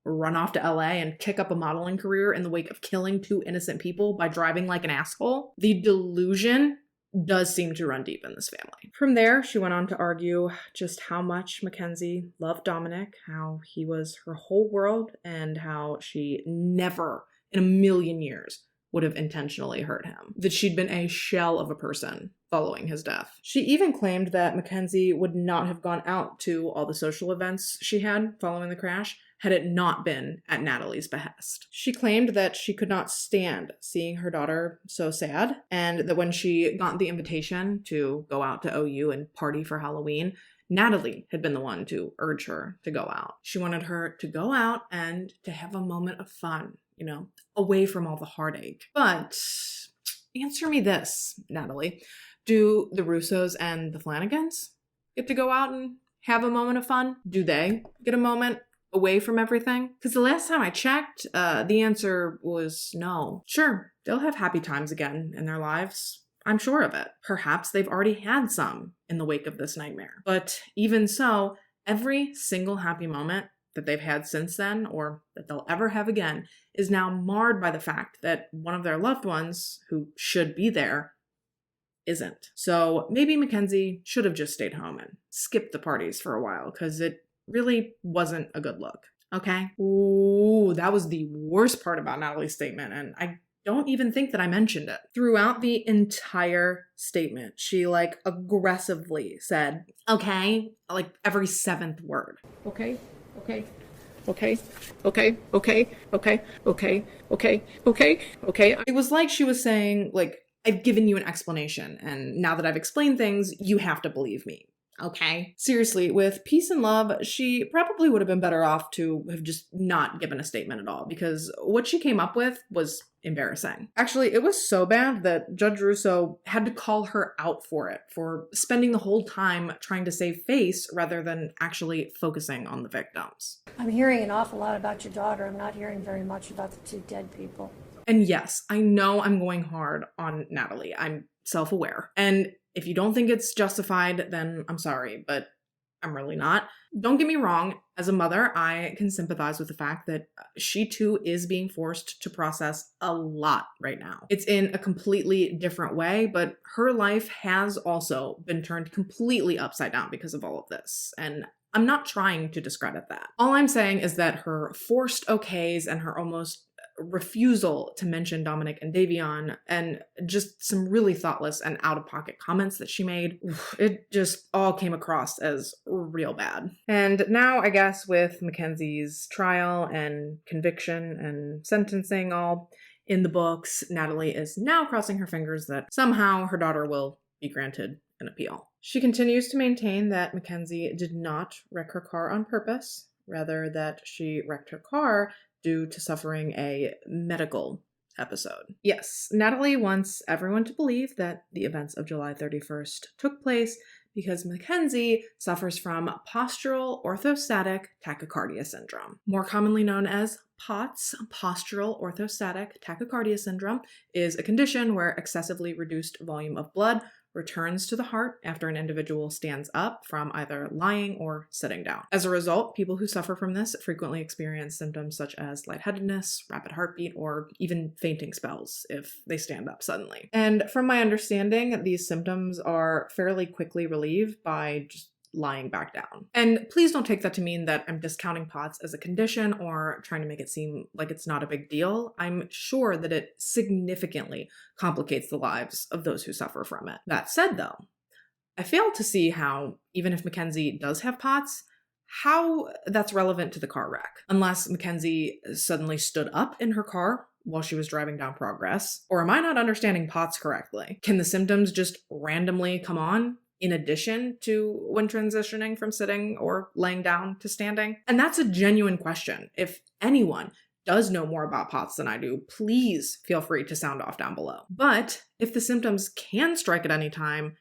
run off to LA and kick up a modeling career in the wake of killing 2 innocent people by driving like an asshole. The delusion does seem to run deep in this family. From there, she went on to argue just how much Mackenzie loved Dominic, how he was her whole world, and how she never in a million years would have intentionally hurt him, that she'd been a shell of a person following his death. She even claimed that Mackenzie would not have gone out to all the social events she had following the crash had it not been at Natalie's behest. She claimed that she could not stand seeing her daughter so sad, and that when she got the invitation to go out to OU and party for Halloween, Natalie had been the one to urge her to go out. She wanted her to go out and to have a moment of fun, away from all the heartache. But answer me this, Natalie. Do the Russos and the Flanagans get to go out and have a moment of fun? Do they get a moment away from everything? Because the last time I checked, the answer was no. Sure, they'll have happy times again in their lives. I'm sure of it. Perhaps they've already had some in the wake of this nightmare. But even so, every single happy moment that they've had since then, or that they'll ever have again, is now marred by the fact that one of their loved ones, who should be there, isn't. So maybe Mackenzie should have just stayed home and skipped the parties for a while, because it really wasn't a good look. Okay? Ooh, that was the worst part about Natalie's statement, and I don't even think that I mentioned it. Throughout the entire statement, she aggressively said, okay, every seventh word. Okay, okay, okay, okay, okay, okay, okay, okay, okay, okay. It was like she was saying, I've given you an explanation, and now that I've explained things, you have to believe me. Okay? Seriously, with peace and love, she probably would have been better off to have just not given a statement at all, because what she came up with was embarrassing. Actually, it was so bad that Judge Russo had to call her out for it, for spending the whole time trying to save face rather than actually focusing on the victims. I'm hearing an awful lot about your daughter. I'm not hearing very much about the two dead people. And yes, I know I'm going hard on Natalie. I'm self-aware. And if you don't think it's justified, then I'm sorry, but I'm really not. Don't get me wrong. As a mother, I can sympathize with the fact that she too is being forced to process a lot right now. It's in a completely different way, but her life has also been turned completely upside down because of all of this. And I'm not trying to discredit that. All I'm saying is that her forced okays and her almost refusal to mention Dominic and Davion, and just some really thoughtless and out-of-pocket comments that she made, it just all came across as real bad. And now, I guess, with Mackenzie's trial and conviction and sentencing all in the books, Natalie is now crossing her fingers that somehow her daughter will be granted an appeal. She continues to maintain that Mackenzie did not wreck her car on purpose, rather that she wrecked her car due to suffering a medical episode. Yes, Natalie wants everyone to believe that the events of July 31st took place because Mackenzie suffers from postural orthostatic tachycardia syndrome. More commonly known as POTS, postural orthostatic tachycardia syndrome, is a condition where excessively reduced volume of blood returns to the heart after an individual stands up from either lying or sitting down. As a result, people who suffer from this frequently experience symptoms such as lightheadedness, rapid heartbeat, or even fainting spells if they stand up suddenly. And from my understanding, these symptoms are fairly quickly relieved by just lying back down. And please don't take that to mean that I'm discounting POTS as a condition or trying to make it seem like it's not a big deal. I'm sure that it significantly complicates the lives of those who suffer from it. That said, though, I fail to see how, even if Mackenzie does have POTS, how that's relevant to the car wreck. Unless Mackenzie suddenly stood up in her car while she was driving down Progress. Or am I not understanding POTS correctly? Can the symptoms just randomly come on in addition to when transitioning from sitting or laying down to standing? And that's a genuine question. If anyone does know more about POTS than I do, please feel free to sound off down below. But if the symptoms can strike at any time,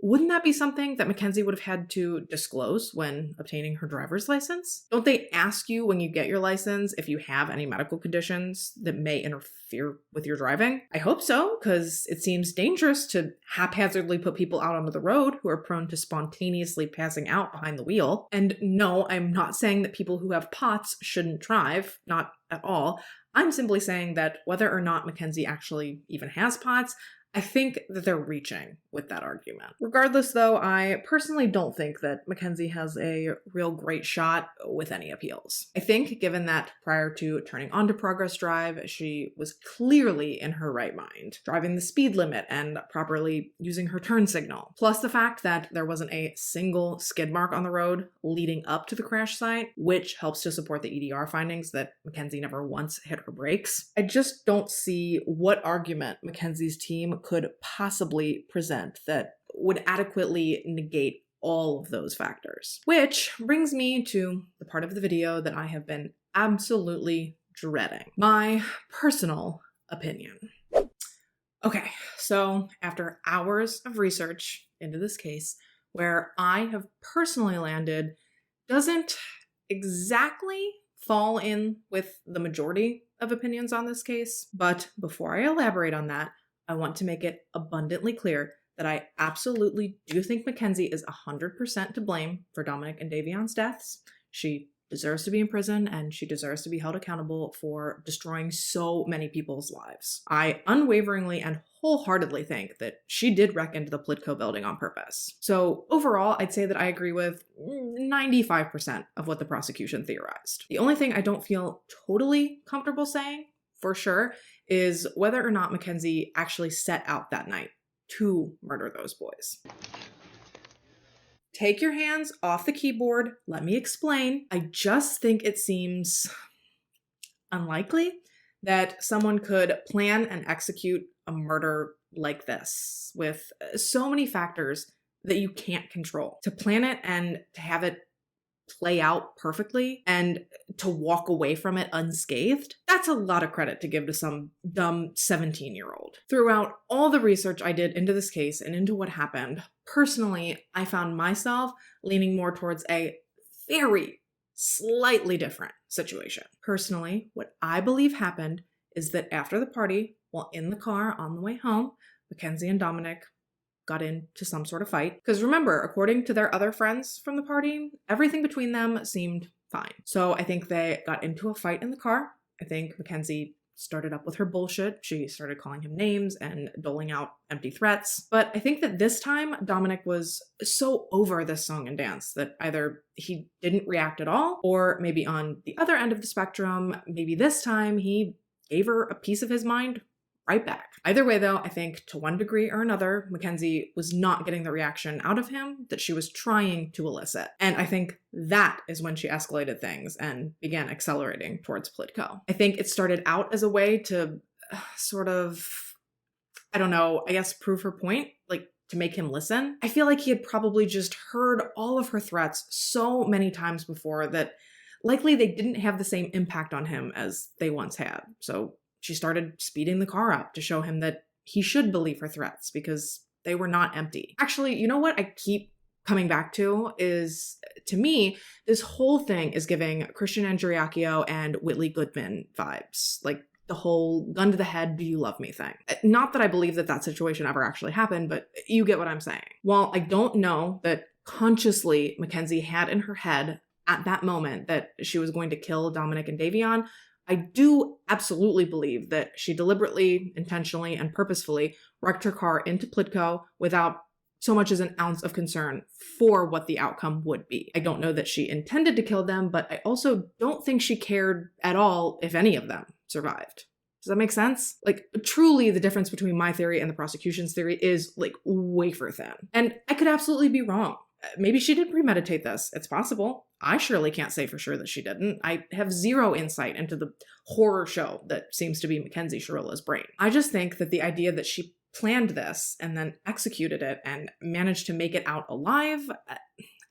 wouldn't that be something that Mackenzie would have had to disclose when obtaining her driver's license? Don't they ask you when you get your license if you have any medical conditions that may interfere with your driving? I hope so, because it seems dangerous to haphazardly put people out onto the road who are prone to spontaneously passing out behind the wheel. And no, I'm not saying that people who have POTS shouldn't drive, not at all. I'm simply saying that whether or not Mackenzie actually even has POTS, I think that they're reaching with that argument. Regardless, though, I personally don't think that Mackenzie has a real great shot with any appeals. I think, given that prior to turning onto Progress Drive, she was clearly in her right mind, driving the speed limit and properly using her turn signal. Plus the fact that there wasn't a single skid mark on the road leading up to the crash site, which helps to support the EDR findings that Mackenzie never once hit her brakes. I just don't see what argument Mackenzie's team could possibly present that would adequately negate all of those factors. Which brings me to the part of the video that I have been absolutely dreading. My personal opinion. Okay, so after hours of research into this case, where I have personally landed doesn't exactly fall in with the majority of opinions on this case. But before I elaborate on that, I want to make it abundantly clear that I absolutely do think Mackenzie is 100% to blame for Dominic and Davion's deaths. She deserves to be in prison and she deserves to be held accountable for destroying so many people's lives. I unwaveringly and wholeheartedly think that she did wreck into the Plitco building on purpose. So overall, I'd say that I agree with 95% of what the prosecution theorized. The only thing I don't feel totally comfortable saying, for sure, is whether or not Mackenzie actually set out that night to murder those boys. Take your hands off the keyboard. Let me explain. I just think it seems unlikely that someone could plan and execute a murder like this with so many factors that you can't control. To plan it and to have it play out perfectly and to walk away from it unscathed, that's a lot of credit to give to some dumb 17-year-old. Throughout all the research I did into this case and into what happened, personally, I found myself leaning more towards a very slightly different situation. Personally, what I believe happened is that after the party, while in the car on the way home, Mackenzie and Dominic got into some sort of fight. Because remember, according to their other friends from the party, everything between them seemed fine. So I think they got into a fight in the car. I think Mackenzie started up with her bullshit. She started calling him names and doling out empty threats. But I think that this time, Dominic was so over this song and dance that either he didn't react at all, or maybe on the other end of the spectrum, maybe this time he gave her a piece of his mind right back. Either way, though, I think to one degree or another, Mackenzie was not getting the reaction out of him that she was trying to elicit. And I think that is when she escalated things and began accelerating towards Plitco. I think it started out as a way to sort of, I don't know, I guess prove her point, like to make him listen. I feel like he had probably just heard all of her threats so many times before that likely they didn't have the same impact on him as they once had. So she started speeding the car up to show him that he should believe her threats because they were not empty. Actually, you know what I keep coming back to is, to me, this whole thing is giving Christian Andriacchio and Whitley Goodman vibes. Like the whole gun to the head, do you love me thing. Not that I believe that that situation ever actually happened, but you get what I'm saying. While I don't know that consciously Mackenzie had in her head at that moment that she was going to kill Dominic and Davion, I do absolutely believe that she deliberately, intentionally, and purposefully wrecked her car into Plitco without so much as an ounce of concern for what the outcome would be. I don't know that she intended to kill them, but I also don't think she cared at all if any of them survived. Does that make sense? Like, truly, the difference between my theory and the prosecution's theory is, like, wafer thin. And I could absolutely be wrong. Maybe she did premeditate this. It's possible. I surely can't say for sure that she didn't. I have zero insight into the horror show that seems to be Mackenzie Shirilla's brain. I just think that the idea that she planned this and then executed it and managed to make it out alive,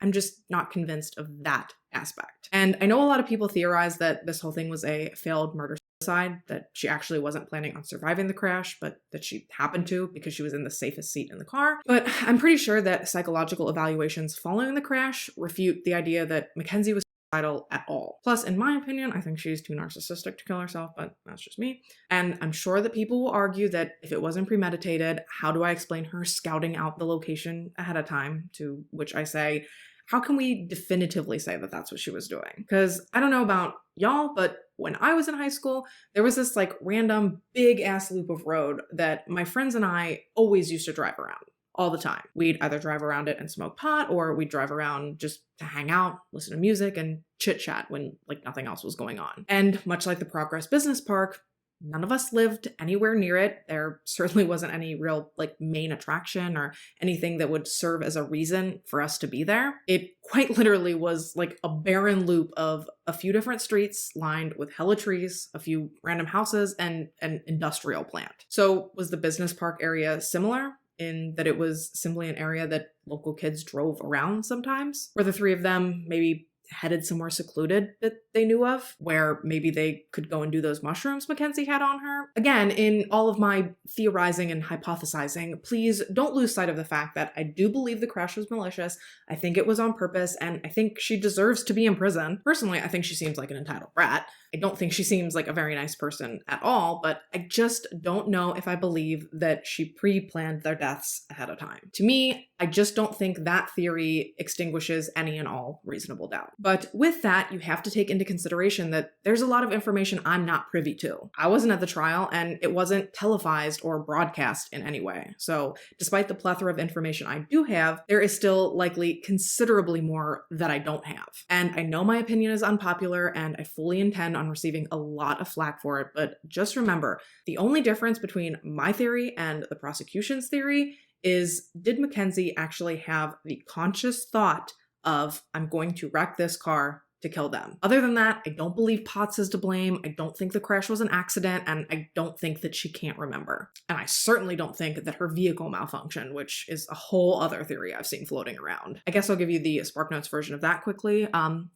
I'm just not convinced of that aspect. And I know a lot of people theorize that this whole thing was a failed murder suicide, that she actually wasn't planning on surviving the crash, but that she happened to because she was in the safest seat in the car. But I'm pretty sure that psychological evaluations following the crash refute the idea that Mackenzie was suicidal at all. Plus, in my opinion, I think she's too narcissistic to kill herself, but that's just me. And I'm sure that people will argue that if it wasn't premeditated, how do I explain her scouting out the location ahead of time? To which I say, how can we definitively say that that's what she was doing? Because I don't know about y'all, but when I was in high school, there was this like random big ass loop of road that my friends and I always used to drive around all the time. We'd either drive around it and smoke pot, or we'd drive around just to hang out, listen to music, and chit chat when like nothing else was going on. And much like the Progress Business Park, none of us lived anywhere near it. There certainly wasn't any real like main attraction or anything that would serve as a reason for us to be there. It quite literally was like a barren loop of a few different streets lined with hella trees, a few random houses, and an industrial plant. So was the business park area similar in that it was simply an area that local kids drove around sometimes? Were the three of them maybe headed somewhere secluded that they knew of, where maybe they could go and do those mushrooms Mackenzie had on her. Again, in all of my theorizing and hypothesizing, please don't lose sight of the fact that I do believe the crash was malicious. I think it was on purpose, and I think she deserves to be in prison. Personally, I think she seems like an entitled brat. I don't think she seems like a very nice person at all, but I just don't know if I believe that she pre-planned their deaths ahead of time. To me, I just don't think that theory extinguishes any and all reasonable doubt. But with that, you have to take into consideration that there's a lot of information I'm not privy to. I wasn't at the trial, and it wasn't televised or broadcast in any way. So despite the plethora of information I do have, there is still likely considerably more that I don't have. And I know my opinion is unpopular, and I fully intend on receiving a lot of flack for it, but just remember, the only difference between my theory and the prosecution's theory is, did Mackenzie actually have the conscious thought of, I'm going to wreck this car to kill them? Other than that, I don't believe Potts is to blame. I don't think the crash was an accident, and I don't think that she can't remember. And I certainly don't think that her vehicle malfunctioned, which is a whole other theory I've seen floating around. I guess I'll give you the SparkNotes version of that quickly.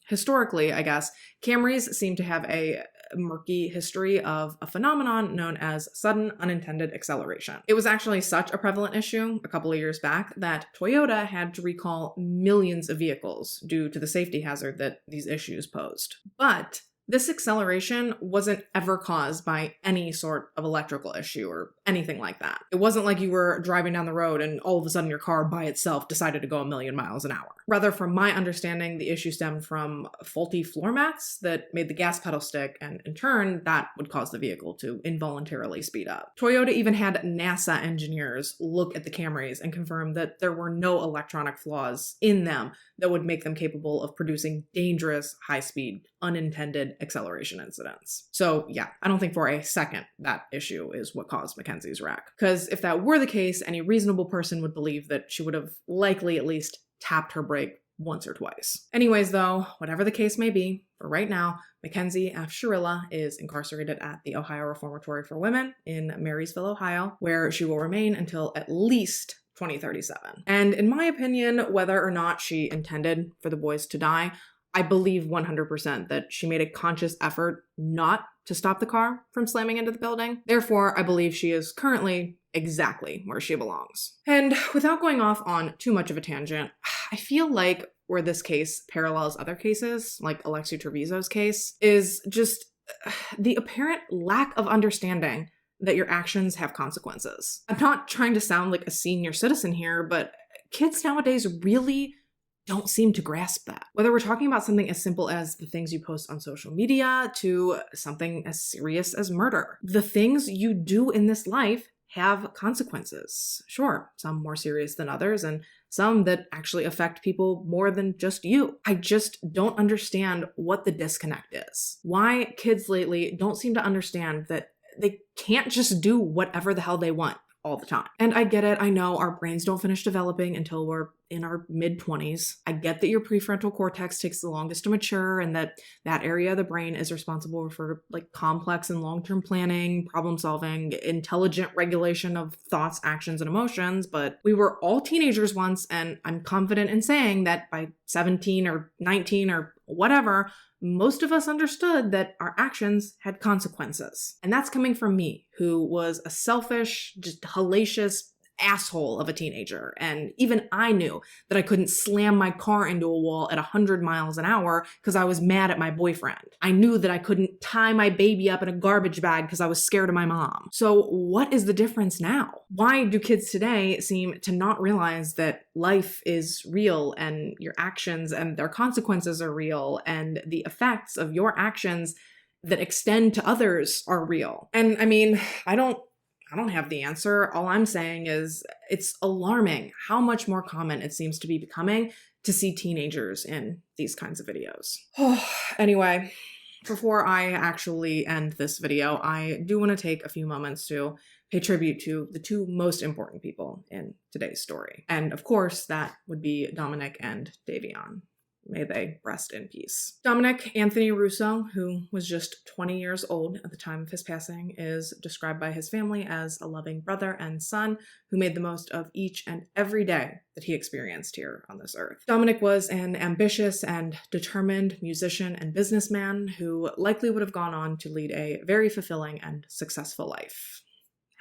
Historically, I guess, Camrys seem to have a murky history of a phenomenon known as sudden unintended acceleration. It was actually such a prevalent issue a couple of years back that Toyota had to recall millions of vehicles due to the safety hazard that these issues posed. But this acceleration wasn't ever caused by any sort of electrical issue or anything like that. It wasn't like you were driving down the road and all of a sudden your car by itself decided to go 1,000,000 miles an hour. Rather, from my understanding, the issue stemmed from faulty floor mats that made the gas pedal stick, and in turn, that would cause the vehicle to involuntarily speed up. Toyota even had NASA engineers look at the Camrys and confirm that there were no electronic flaws in them that would make them capable of producing dangerous, high-speed, unintended acceleration incidents. So yeah, I don't think for a second that issue is what caused Mackenzie's wreck. Because if that were the case, any reasonable person would believe that she would have likely at least tapped her brake once or twice. Anyways though, whatever the case may be, for right now, Mackenzie Shirilla is incarcerated at the Ohio Reformatory for Women in Marysville, Ohio, where she will remain until at least 2037. And in my opinion, whether or not she intended for the boys to die, I believe 100% that she made a conscious effort not to stop the car from slamming into the building. Therefore, I believe she is currently exactly where she belongs. And without going off on too much of a tangent, I feel like where this case parallels other cases, like Alexi Treviso's case, is just the apparent lack of understanding that your actions have consequences. I'm not trying to sound like a senior citizen here, but kids nowadays really don't seem to grasp that. Whether we're talking about something as simple as the things you post on social media to something as serious as murder. The things you do in this life have consequences. Sure, some more serious than others, and some that actually affect people more than just you. I just don't understand what the disconnect is. Why kids lately don't seem to understand that they can't just do whatever the hell they want all the time. And I get it. I know our brains don't finish developing until we're in our mid-20s. I get that your prefrontal cortex takes the longest to mature, and that area of the brain is responsible for like complex and long-term planning, problem solving, intelligent regulation of thoughts, actions, and emotions. But we were all teenagers once, and I'm confident in saying that by 17 or 19 or whatever, most of us understood that our actions had consequences. And that's coming from me, who was a selfish, just hellacious asshole of a teenager. And even I knew that I couldn't slam my car into a wall at 100 miles an hour because I was mad at my boyfriend. I knew that I couldn't tie my baby up in a garbage bag because I was scared of my mom. So what is the difference now? Why do kids today seem to not realize that life is real and your actions and their consequences are real, and the effects of your actions that extend to others are real? And I mean, I don't have the answer. All I'm saying is it's alarming how much more common it seems to be becoming to see teenagers in these kinds of videos. Anyway, before I actually end this video, I do want to take a few moments to pay tribute to the two most important people in today's story. And of course, that would be Dominic and Davion. may they rest in peace. Dominic Anthony Russo, who was just 20 years old at the time of his passing, is described by his family as a loving brother and son who made the most of each and every day that he experienced here on this earth. Dominic was an ambitious and determined musician and businessman who likely would have gone on to lead a very fulfilling and successful life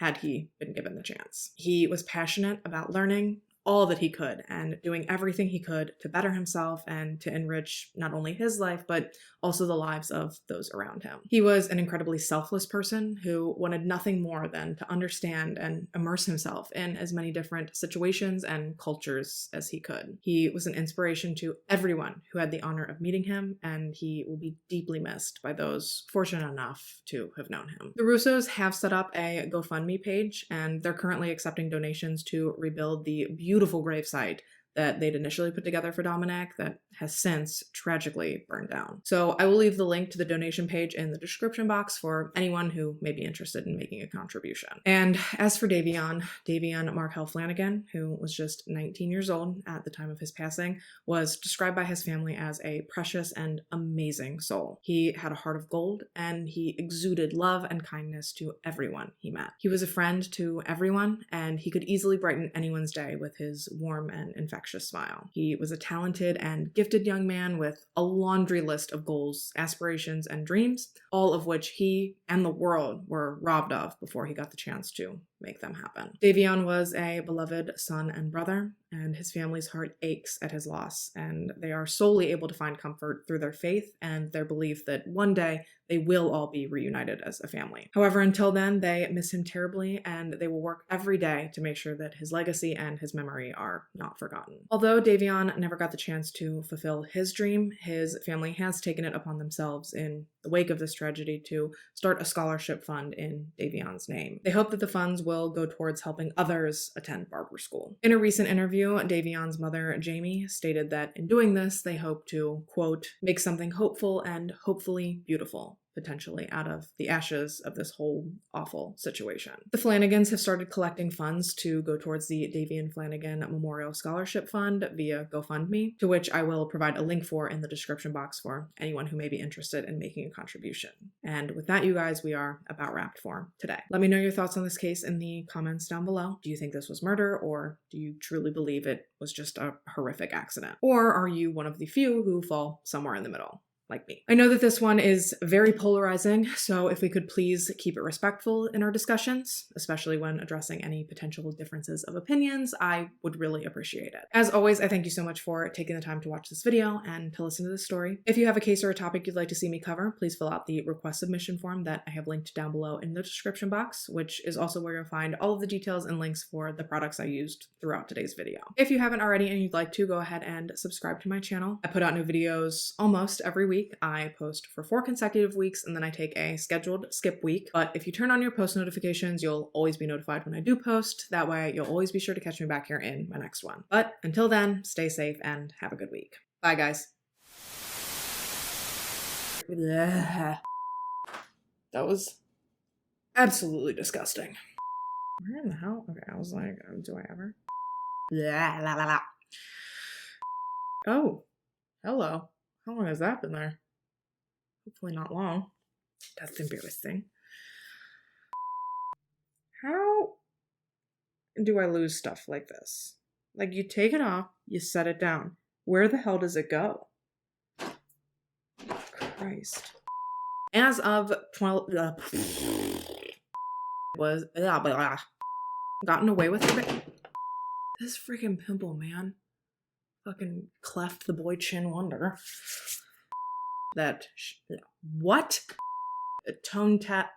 had he been given the chance. He was passionate about learning all that he could and doing everything he could to better himself and to enrich not only his life, but also the lives of those around him. He was an incredibly selfless person who wanted nothing more than to understand and immerse himself in as many different situations and cultures as he could. He was an inspiration to everyone who had the honor of meeting him, and he will be deeply missed by those fortunate enough to have known him. The Russos have set up a GoFundMe page, and they're currently accepting donations to rebuild the beautiful gravesite that they'd initially put together for Dominic that has since tragically burned down. So I will leave the link to the donation page in the description box for anyone who may be interested in making a contribution. And as for Davion Markel Flanagan, who was just 19 years old at the time of his passing, was described by his family as a precious and amazing soul. He had a heart of gold, and he exuded love and kindness to everyone he met. He was a friend to everyone, and he could easily brighten anyone's day with his warm and infectious smile. He was a talented and gifted young man with a laundry list of goals, aspirations, and dreams, all of which he and the world were robbed of before he got the chance to make them happen. Davion was a beloved son and brother, and his family's heart aches at his loss, and they are solely able to find comfort through their faith and their belief that one day they will all be reunited as a family. However, until then, they miss him terribly, and they will work every day to make sure that his legacy and his memory are not forgotten. Although Davion never got the chance to fulfill his dream, his family has taken it upon themselves in the wake of this tragedy to start a scholarship fund in Davion's name. They hope that the funds will go towards helping others attend barber school. In a recent interview, Davion's mother, Jamie, stated that in doing this, they hope to, quote, make something hopeful and hopefully beautiful, potentially out of the ashes of this whole awful situation. The Flanagans have started collecting funds to go towards the Davion Flanagan Memorial Scholarship Fund via GoFundMe, to which I will provide a link for in the description box for anyone who may be interested in making a contribution. And with that, you guys, we are about wrapped for today. Let me know your thoughts on this case in the comments down below. Do you think this was murder, or do you truly believe it was just a horrific accident? Or are you one of the few who fall somewhere in the middle, like me? I know that this one is very polarizing, so if we could please keep it respectful in our discussions, especially when addressing any potential differences of opinions, I would really appreciate it. As always, I thank you so much for taking the time to watch this video and to listen to this story. If you have a case or a topic you'd like to see me cover, please fill out the request submission form that I have linked down below in the description box, which is also where you'll find all of the details and links for the products I used throughout today's video. If you haven't already and you'd like to, go ahead and subscribe to my channel. I put out new videos almost every week. I post for 4 consecutive weeks, and then I take a scheduled skip week. But if you turn on your post notifications, you'll always be notified when I do post. That way, you'll always be sure to catch me back here in my next one. But until then, stay safe and have a good week. Bye, guys. That was absolutely disgusting. Where in the hell? Okay, I was like, do I ever? Oh, hello. How long has that been there? Hopefully not long. That's embarrassing. How do I lose stuff like this? Like, you take it off, you set it down. Where the hell does it go? Christ. As of 12... was... gotten away with it. This freaking pimple, man. Fucking cleft the boy chin wonder. That what? A tone tap.